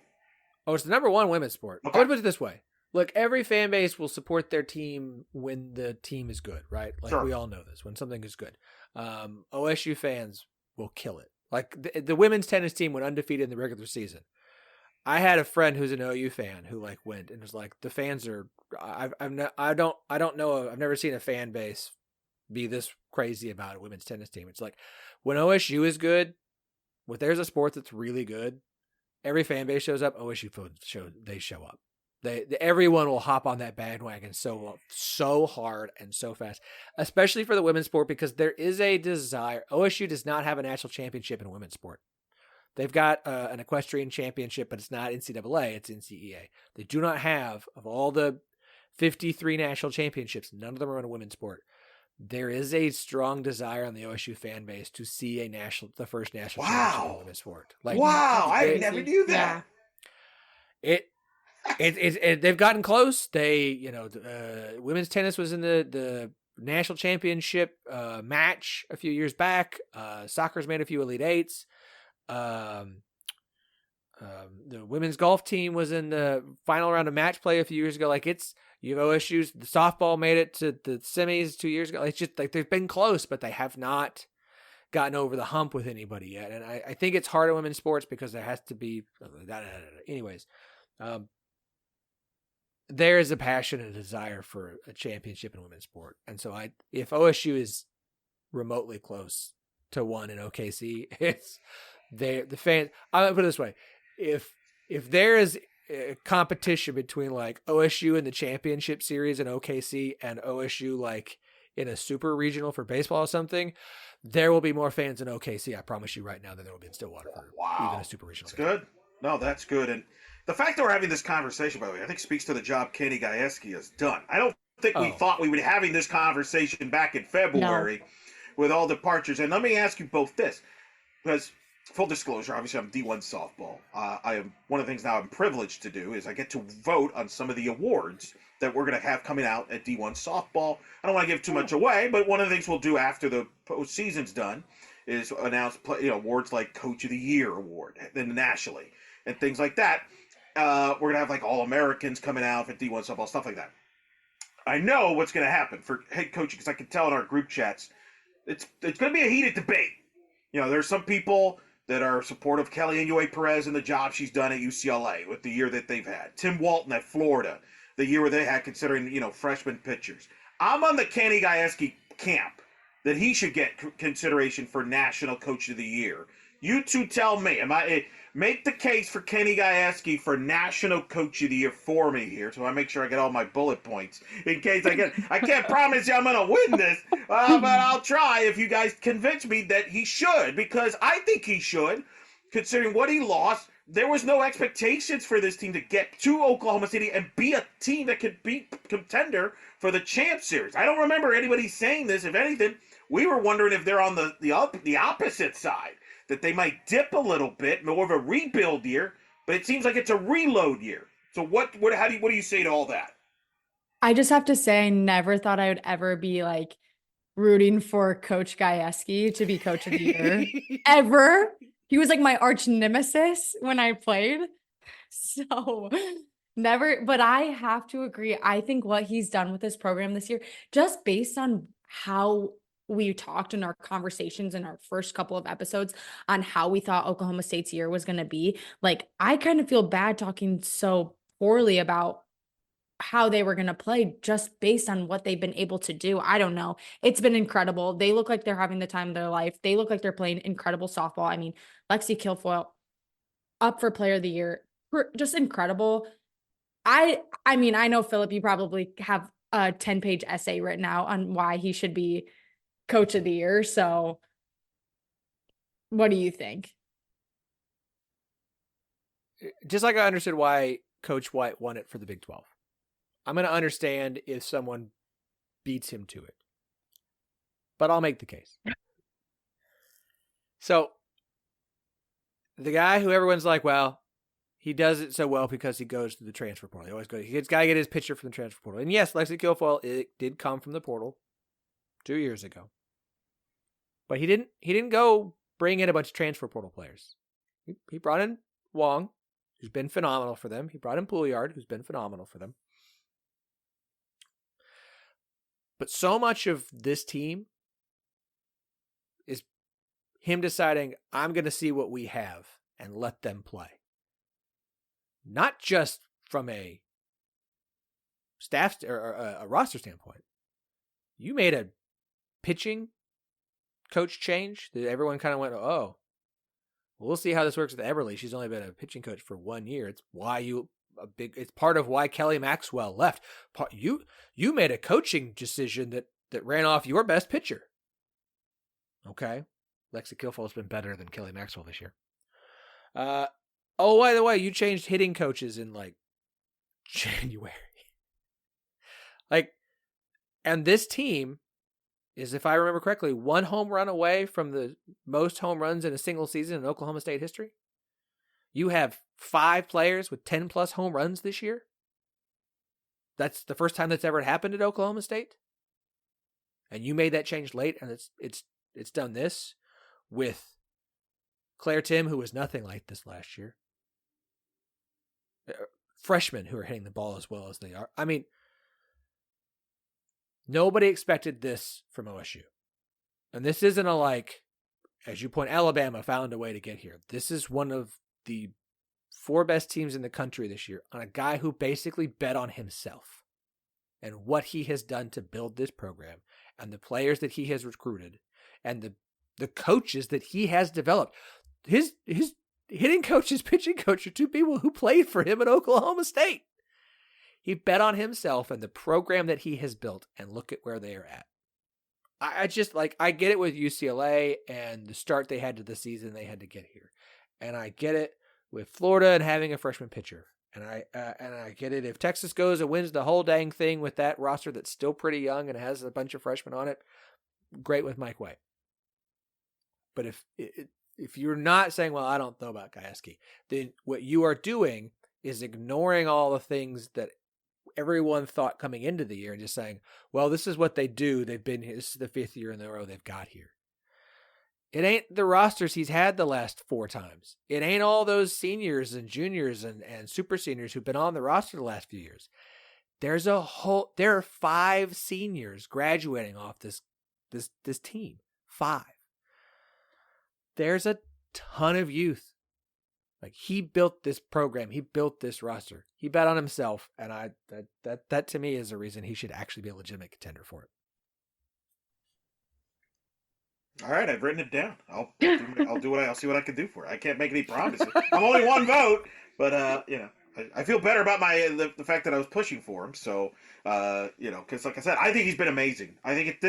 Oh, it's the number 1 women's sport. Okay. I would put it this way. Look, every fan base will support their team when the team is good, right? Like, sure. We all know this, when something is good. OSU fans will kill it. Like, the women's tennis team went undefeated in the regular season. I had a friend who's an OU fan who went and was like, the fans are. I don't know. I've never seen a fan base be this crazy about a women's tennis team. It's like when OSU is good, when there's a sport that's really good, every fan base shows up. OSU fans show up. Everyone will hop on that bandwagon so hard and so fast, especially for the women's sport, because there is a desire. OSU does not have a national championship in women's sport. They've got an equestrian championship, but it's not NCAA, it's NCEA. They do not have, of all the 53 national championships, none of them are in a women's sport. There is a strong desire on the OSU fan base to see the first national championship in women's sport. Wow, I never knew that. Yeah. They've gotten close. Women's tennis was in the national championship match a few years back. Soccer's made a few Elite Eights. The women's golf team was in the final round of match play a few years ago. You have OSU's, the softball made it to the semis 2 years ago. It's just like they've been close, but they have not gotten over the hump with anybody yet. And I think it's hard in women's sports because there has to be, anyways. There is a passion and a desire for a championship in women's sport. And so if OSU is remotely close to one in OKC, the fans, I'm going to put it this way. If there is a competition between like OSU in the championship series in OKC and OSU like in a super regional for baseball or something, there will be more fans in OKC, I promise you right now, than there will be in Stillwater for even a super regional. That's good. No, that's good. And the fact that we're having this conversation, by the way, I think speaks to the job Kenny Gajewski has done. I don't think we thought we would be having this conversation back in February with all departures. And let me ask you both this, because full disclosure, obviously I'm D1 softball. I am one of the things now I'm privileged to do is I get to vote on some of the awards that we're going to have coming out at D1 softball. I don't want to give too much away, but one of the things we'll do after the postseason's done is announce awards like Coach of the Year award, then nationally, and things like that. We're going to have like All-Americans coming out for D1 softball, stuff like that. I know what's going to happen for head coaching because I can tell in our group chats, it's going to be a heated debate. There's some people that are supportive of Kelly Inouye Perez and the job she's done at UCLA with the year that they've had. Tim Walton at Florida, the year where they had considering, freshman pitchers. I'm on the Kenny Gajewski camp that he should get consideration for National Coach of the Year. You two tell me. Make the case for Kenny Gajewski for National Coach of the Year for me here, so I make sure I get all my bullet points in case I get. I can't promise you I'm going to win this, but I'll try if you guys convince me that he should, because I think he should, considering what he lost. There was no expectations for this team to get to Oklahoma City and be a team that could be contender for the Champ Series. I don't remember anybody saying this. If anything, we were wondering if they're on the opposite side, that they might dip a little bit, more of a rebuild year, but it seems like it's a reload year. So what do you say to all that? I just have to say, I never thought I would ever be like rooting for Coach Gajewski to be Coach of the Year ever. He was like my arch nemesis when I played. So never, but I have to agree. I think what he's done with this program this year, just based on how we talked in our conversations in our first couple of episodes on how we thought Oklahoma State's year was going to be, like, I kind of feel bad talking so poorly about how they were going to play just based on what they've been able to do. I don't know. It's been incredible. They look like they're having the time of their life. They look like they're playing incredible softball. I mean, Lexi Kilfoyle up for Player of the Year. Just incredible. I mean, I know, Phillip, you probably have a 10-page essay written out on why he should be Coach of the Year. So what do you think? Just like I understood why Coach White won it for the Big 12. I'm going to understand if someone beats him to it. But I'll make the case. So, the guy who everyone's like, well, he does it so well because he goes to the transfer portal. He always goes. He's got to get his pitcher from the transfer portal. And yes, Lexi Kilfoyle, it did come from the portal 2 years ago. But he didn't go bring in a bunch of transfer portal players. He brought in Wong, who's been phenomenal for them. He brought in Pouliard, who's been phenomenal for them. But so much of this team is him deciding, I'm going to see what we have and let them play. Not just from a staff or a roster standpoint. You made a pitching coach change that everyone kind of went, oh, we'll see how this works with Everly. She's only been a pitching coach for 1 year. It's it's part of why Kelly Maxwell left. You made a coaching decision that ran off your best pitcher. Okay. Lexi Kilfoyle's been better than Kelly Maxwell this year. Oh, by the way, you changed hitting coaches in like January. And this team is, if I remember correctly, 1 home run away from the most home runs in a single season in Oklahoma State history. You have 5 players with 10-plus home runs this year. That's the first time that's ever happened at Oklahoma State. And you made that change late, and it's done this with Claire Tim, who was nothing like this last year. Freshmen who are hitting the ball as well as they are. I mean, nobody expected this from OSU. And this isn't a like, as you point, Alabama found a way to get here. This is one of the 4 best teams in the country this year on a guy who basically bet on himself and what he has done to build this program and the players that he has recruited and the coaches that he has developed. His hitting coach, his pitching coach are 2 people who played for him at Oklahoma State. He bet on himself and the program that he has built, and look at where they are at. I just I get it with UCLA and the start they had to the season they had to get here. And I get it with Florida and having a freshman pitcher. And I get it if Texas goes and wins the whole dang thing with that roster that's still pretty young and has a bunch of freshmen on it. Great with Mike White. But if you're not saying, well, I don't know about Gajewski, then what you are doing is ignoring all the things that everyone thought coming into the year and just saying, well, this is what they do. They've been here. This is the 5th year in a row they've got here. It ain't the rosters he's had the last 4 times. It ain't all those seniors and juniors and super seniors who've been on the roster the last few years. There are 5 seniors graduating off this team. 5. There's a ton of youth. He built this program. He built this roster. He bet on himself, and that to me is a reason he should actually be a legitimate contender for it. All right, I've written it down. I'll see what I can do for it. I can't make any promises. I'm only 1 vote, but I feel better about the fact that I was pushing for him. So because like I said, I think he's been amazing. I think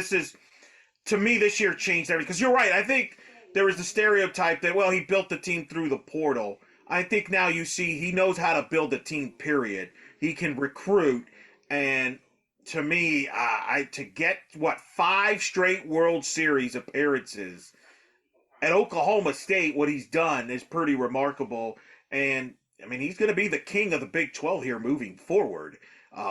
to me this year changed everything. Because you're right. I think there was the stereotype that, well, he built the team through the portal. I think now you see he knows how to build a team, period. He can recruit. And to me, to get, 5 straight World Series appearances at Oklahoma State, what he's done is pretty remarkable. And, I mean, he's going to be the king of the Big 12 here moving forward.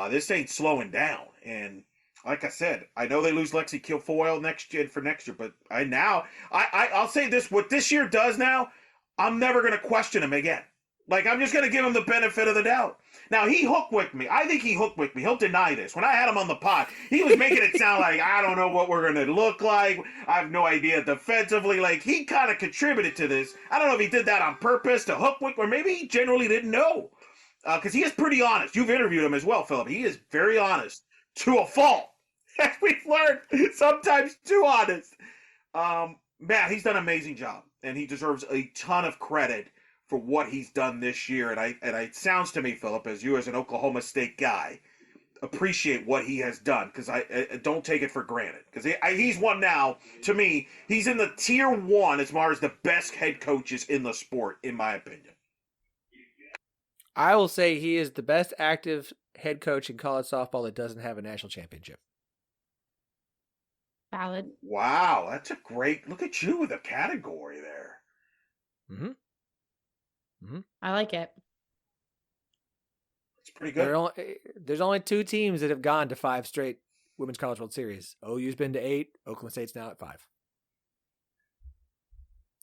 This ain't slowing down. And like I said, I know they lose Lexi Kilfoyle next year, but I'll say this, what this year does now, I'm never going to question him again. I'm just going to give him the benefit of the doubt. Now, he hookwicked me. I think he hookwicked me. He'll deny this. When I had him on the pod, he was making it sound like, I don't know what we're going to look like. I have no idea defensively. He kind of contributed to this. I don't know if he did that on purpose to hookwick, or maybe he generally didn't know. Because he is pretty honest. You've interviewed him as well, Phillip. He is very honest to a fault. As we've learned, sometimes too honest. Man, he's done an amazing job, and he deserves a ton of credit for what he's done this year. And it sounds to me, Phillip, as you as an Oklahoma State guy, appreciate what he has done, because I don't take it for granted. Because he's one now, to me, he's in the tier 1 as far as the best head coaches in the sport, in my opinion. I will say he is the best active head coach in college softball that doesn't have a national championship. Valid. Wow, that's a great look at you with a category there. Mm-hmm. Mm-hmm. I like it. It's pretty good. There's only 2 teams that have gone to 5 straight Women's College World Series. OU's been to 8. Oklahoma State's now at 5.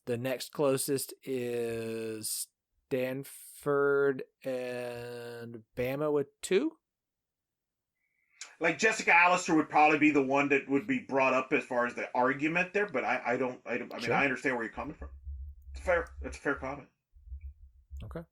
The next closest is Stanford and Bama with 2. Jessica Allister would probably be the one that would be brought up as far as the argument there, but I mean, sure. I understand where you're coming from. It's fair. It's a fair comment. Okay.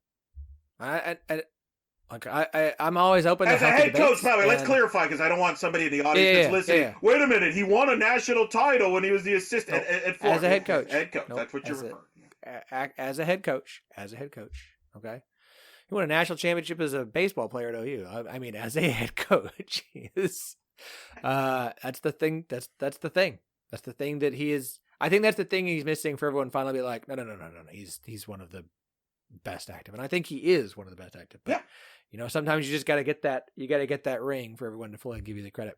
I'm always open to as a head coach. By the way, let's clarify, because I don't want somebody in the audience that's listening. Yeah. Wait a minute, he won a national title when he was the assistant at Fort. As a head coach. Nope. That's what you're referring. As a head coach. Okay. He won a national championship as a baseball player at OU. I mean, as a head coach, that's the thing. That's the thing. That's the thing that he is. I think that's the thing he's missing for everyone to finally be like, no. He's one of the best active, and I think he is one of the best active. But, sometimes you just got to get that. You got to get that ring for everyone to fully give you the credit.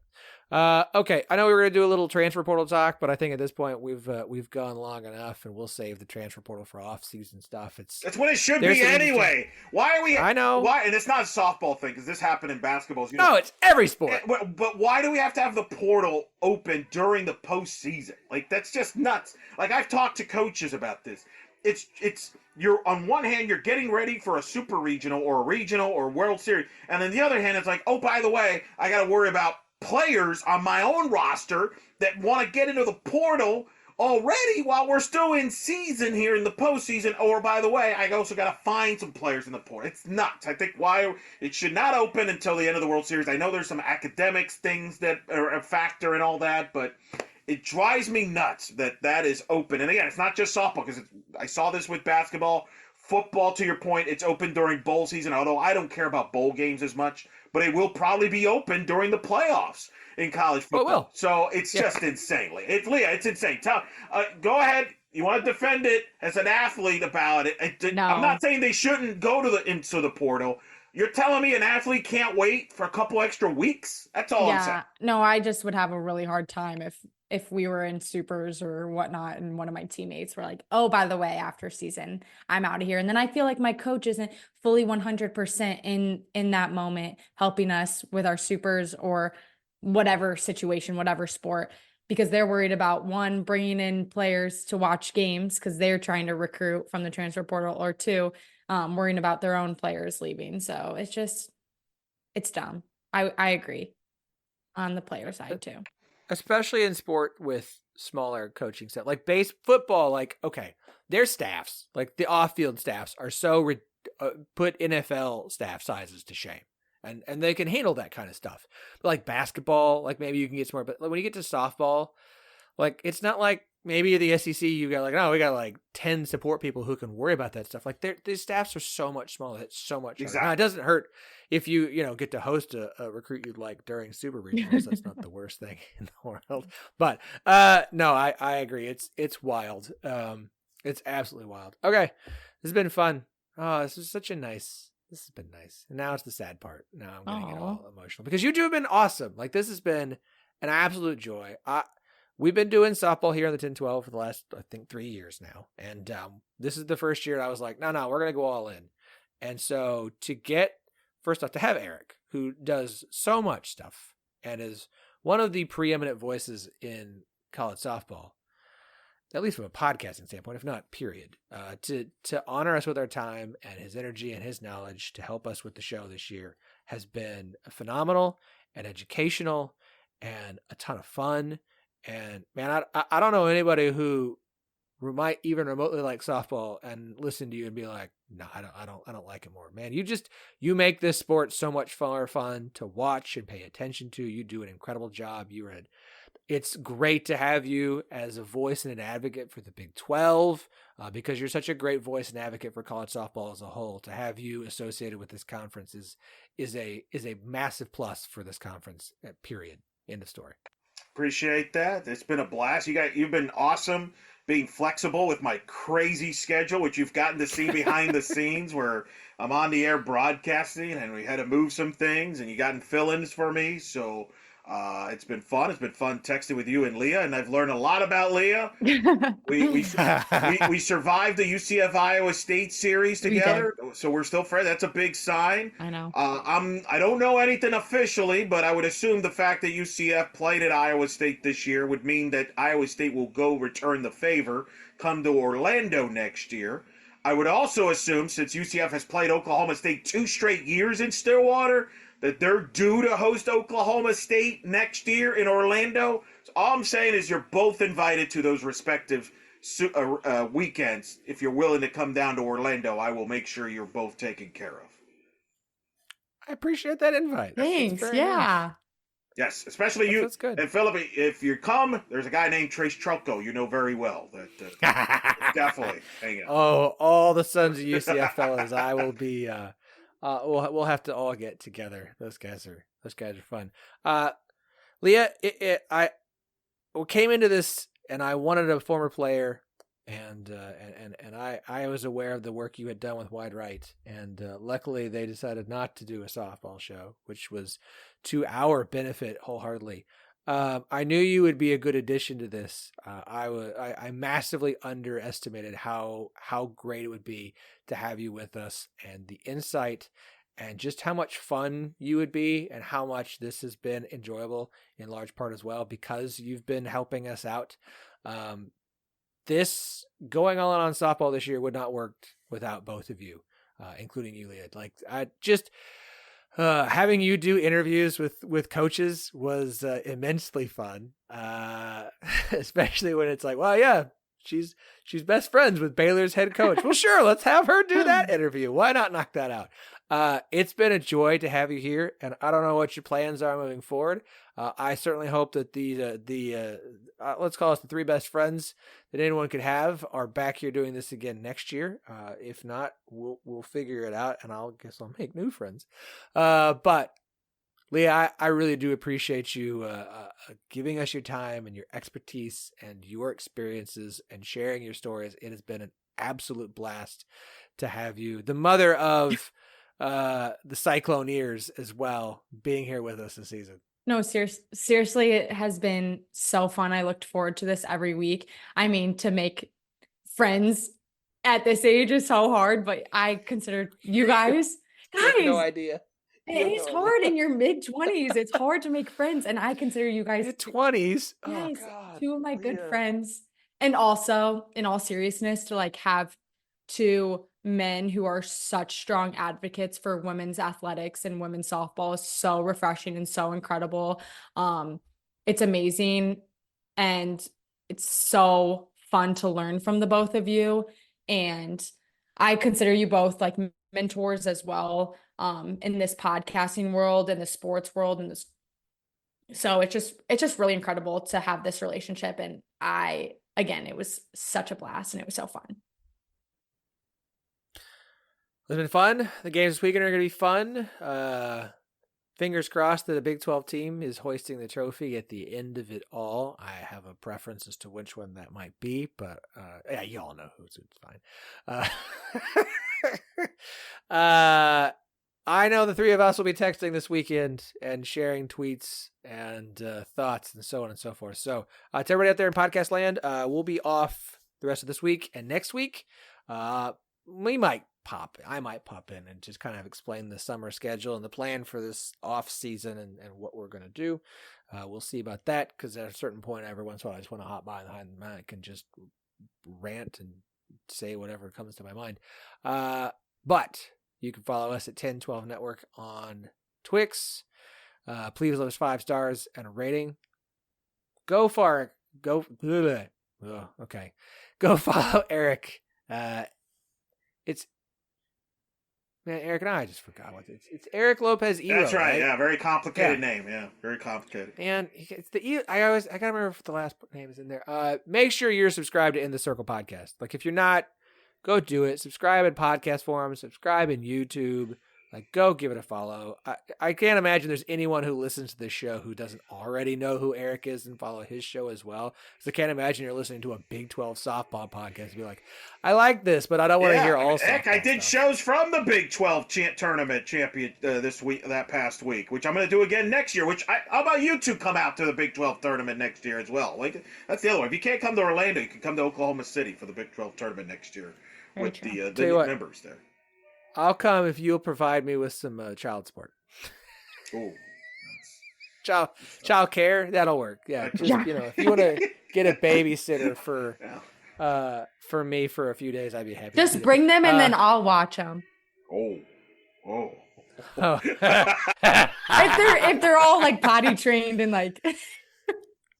Okay, I know we were going to do a little transfer portal talk, but I think at this point we've gone long enough, and we'll save the transfer portal for off-season stuff. That's when it should be anyway. Why are we? I know. Why? And it's not a softball thing because this happened in basketball. No, it's every sport. But why do we have to have the portal open during the postseason? Like, that's just nuts. Like, I've talked to coaches about this. It's you're on one hand you're getting ready for a super regional or World Series, and on the other hand it's like, oh, by the way, I got to worry about players on my own roster that want to get into the portal already while we're still in season here in the postseason. Or, by the way, I also got to find some players in the portal. It's nuts. I think why it should not open until the end of the World Series. I know there's some academics things that are a factor and all that, but it drives me nuts that is open. And again, it's not just softball, because I saw this with basketball. Football, to your point, it's open during bowl season, although I don't care about bowl games as much, but it will probably be open during the playoffs in college football. Oh, it will. So it's just insane. Leah, it's insane. Go ahead. You want to defend it as an athlete about it. No. I'm not saying they shouldn't go into the portal. You're telling me an athlete can't wait for a couple extra weeks? That's all I'm saying. No, I just would have a really hard time if we were in supers or whatnot and one of my teammates were like, oh, by the way, after season, I'm out of here. And then I feel like my coach isn't fully 100% in that moment helping us with our supers or whatever situation, whatever sport, because they're worried about, one, bringing in players to watch games because they're trying to recruit from the transfer portal, or two, worrying about their own players leaving. So it's dumb. I agree on the player side too. Especially in sport with smaller coaching staff, like football, like, okay, their staffs, like the off-field staffs, are so put NFL staff sizes to shame, and they can handle that kind of stuff. But like basketball, like maybe you can get some more, but like when you get to softball, like it's not like maybe the SEC you got like, no, we got like 10 support people who can worry about that stuff. Like these staffs are so much smaller. It's so much. Exactly. Now, it doesn't hurt if you get to host a recruit you'd like during super regionals. That's not the worst thing in the world. But no, I agree. It's wild. It's absolutely wild. Okay, this has been fun. Oh, this has been nice. And now it's the sad part. Now I'm getting all emotional because you two have been awesome. Like, this has been an absolute joy. We've been doing softball here in the 10-12 for the last, I think, 3 years now. And this is the first year I was like, no, we're going to go all in. And so first off, to have Eric, who does so much stuff and is one of the preeminent voices in college softball, at least from a podcasting standpoint, if not period, to honor us with our time and his energy and his knowledge to help us with the show this year has been phenomenal and educational and a ton of fun. And man, I don't know anybody who might even remotely like softball and listen to you and be like, no, I don't like it more. Man, you make this sport so much more fun to watch and pay attention to. You do an incredible job. It's great to have you as a voice and an advocate for the Big 12 because you're such a great voice and advocate for college softball as a whole. To have you associated with this conference is a massive plus for this conference. Period. End of story. Appreciate that. It's been a blast. You've been awesome being flexible with my crazy schedule, which you've gotten to see behind the scenes where I'm on the air broadcasting and we had to move some things and you gotten fill-ins for me. So it's been fun. It's been fun texting with you and Lea, and I've learned a lot about Lea. We survived the UCF Iowa State series together, so we're still friends. That's a big sign. I know. I don't know anything officially, but I would assume the fact that UCF played at Iowa State this year would mean that Iowa State will go return the favor, come to Orlando next year. I would also assume, since UCF has played Oklahoma State 2 straight years in Stillwater, that they're due to host Oklahoma State next year in Orlando. So all I'm saying is you're both invited to those respective weekends. If you're willing to come down to Orlando, I will make sure you're both taken care of. I appreciate that invite. Thanks. Yeah. Nice. Yes, especially you. That's good. And Phillip, if you come, there's a guy named Trace Trelko you know very well. That definitely hang out. Oh, all the sons of UCF fellas. I will be... we'll have to all get together. Those guys are fun. Lea, I came into this and I wanted a former player and I was aware of the work you had done with Wide Right, and luckily they decided not to do a softball show, which was to our benefit wholeheartedly. I knew you would be a good addition to this. I massively underestimated how great it would be to have you with us, and the insight and just how much fun you would be, and how much this has been enjoyable in large part as well, because you've been helping us out. This going all in on softball this year would not work without both of you, including you, Lea. Like, I just having you do interviews with coaches was immensely fun, especially when it's like, well, yeah, she's best friends with Baylor's head coach. Well, sure, let's have her do that interview. Why not knock that out? It's been a joy to have you here, and I don't know what your plans are moving forward. I certainly hope that the let's call us the three best friends that anyone could have are back here doing this again next year. If not, we'll figure it out, and I'll make new friends. But Lea, I really do appreciate you giving us your time and your expertise and your experiences and sharing your stories. It has been an absolute blast to have you, the mother of the Cycloneers as well, being here with us this season. No, seriously, it has been so fun. I looked forward to this every week. I mean, to make friends at this age is so hard, but I consider you guys, no idea. It is hard in your mid-20s. It's hard to make friends, and I consider you guys mid-20s. Yes, oh, God. Two of my good friends. And also, in all seriousness, to like have two men who are such strong advocates for women's athletics and women's softball is so refreshing and so incredible. It's amazing, and it's so fun to learn from the both of you. And I consider you both like mentors as well, in this podcasting world and the sports world, and this. So it's just really incredible to have this relationship. And it was such a blast, and it was so fun. It's been fun. The games this weekend are going to be fun. Fingers crossed that a Big 12 team is hoisting the trophy at the end of it all. I have a preference as to which one that might be, but yeah, you all know who's. It's fine. I know the three of us will be texting this weekend and sharing tweets and thoughts and so on and so forth. So to everybody out there in podcast land, we'll be off the rest of this week and next week. I might pop in and just kind of explain the summer schedule and the plan for this off season and what we're going to do. We'll see about that, because at a certain point, every once in a while, I just want to hop by behind the mic and just rant and say whatever comes to my mind. But you can follow us at 1012 Network on Twix. Please leave us 5 stars and a rating. Go follow Eric. Eric and I just forgot what it's Eric Lopez. That's right. Yeah, very complicated name. Yeah, very complicated. And it's the I gotta remember if the last name is in there. Make sure you're subscribed to In the Circle podcast. Like, if you're not, go do it. Subscribe in podcast forums. Subscribe in YouTube. Like, go give it a follow. I can't imagine there's anyone who listens to this show who doesn't already know who Eric is and follow his show as well. So I can't imagine you're listening to a Big 12 softball podcast and be like, I like this, but I don't want to hear all heck, I did stuff. Shows from the Big 12 tournament champion that past week, which I'm going to do again next year. How about you two come out to the Big 12 tournament next year as well? Like, that's the other one. If you can't come to Orlando, you can come to Oklahoma City for the Big 12 tournament next year with the members there. I'll come if you'll provide me with some child support. Oh, child care, that'll work. Yeah, just if you want to get a babysitter for me for a few days, I'd be happy. Just bring them, and then I'll watch them. Oh. if they're all like potty trained and like.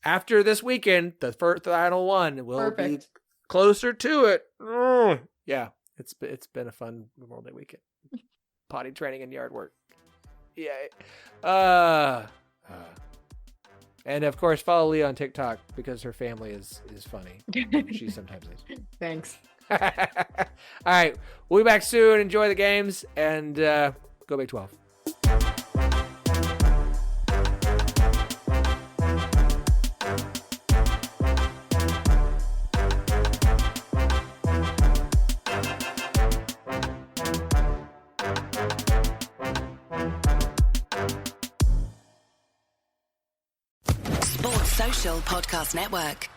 After this weekend, the final one will be closer to it. Yeah. It's been a fun Memorial Day weekend. Potty training and yard work. Yeah. And of course, follow Lea on TikTok, because her family is funny. She sometimes is. Thanks. All right. We'll be back soon. Enjoy the games, and go Big 12. Social Podcast Network.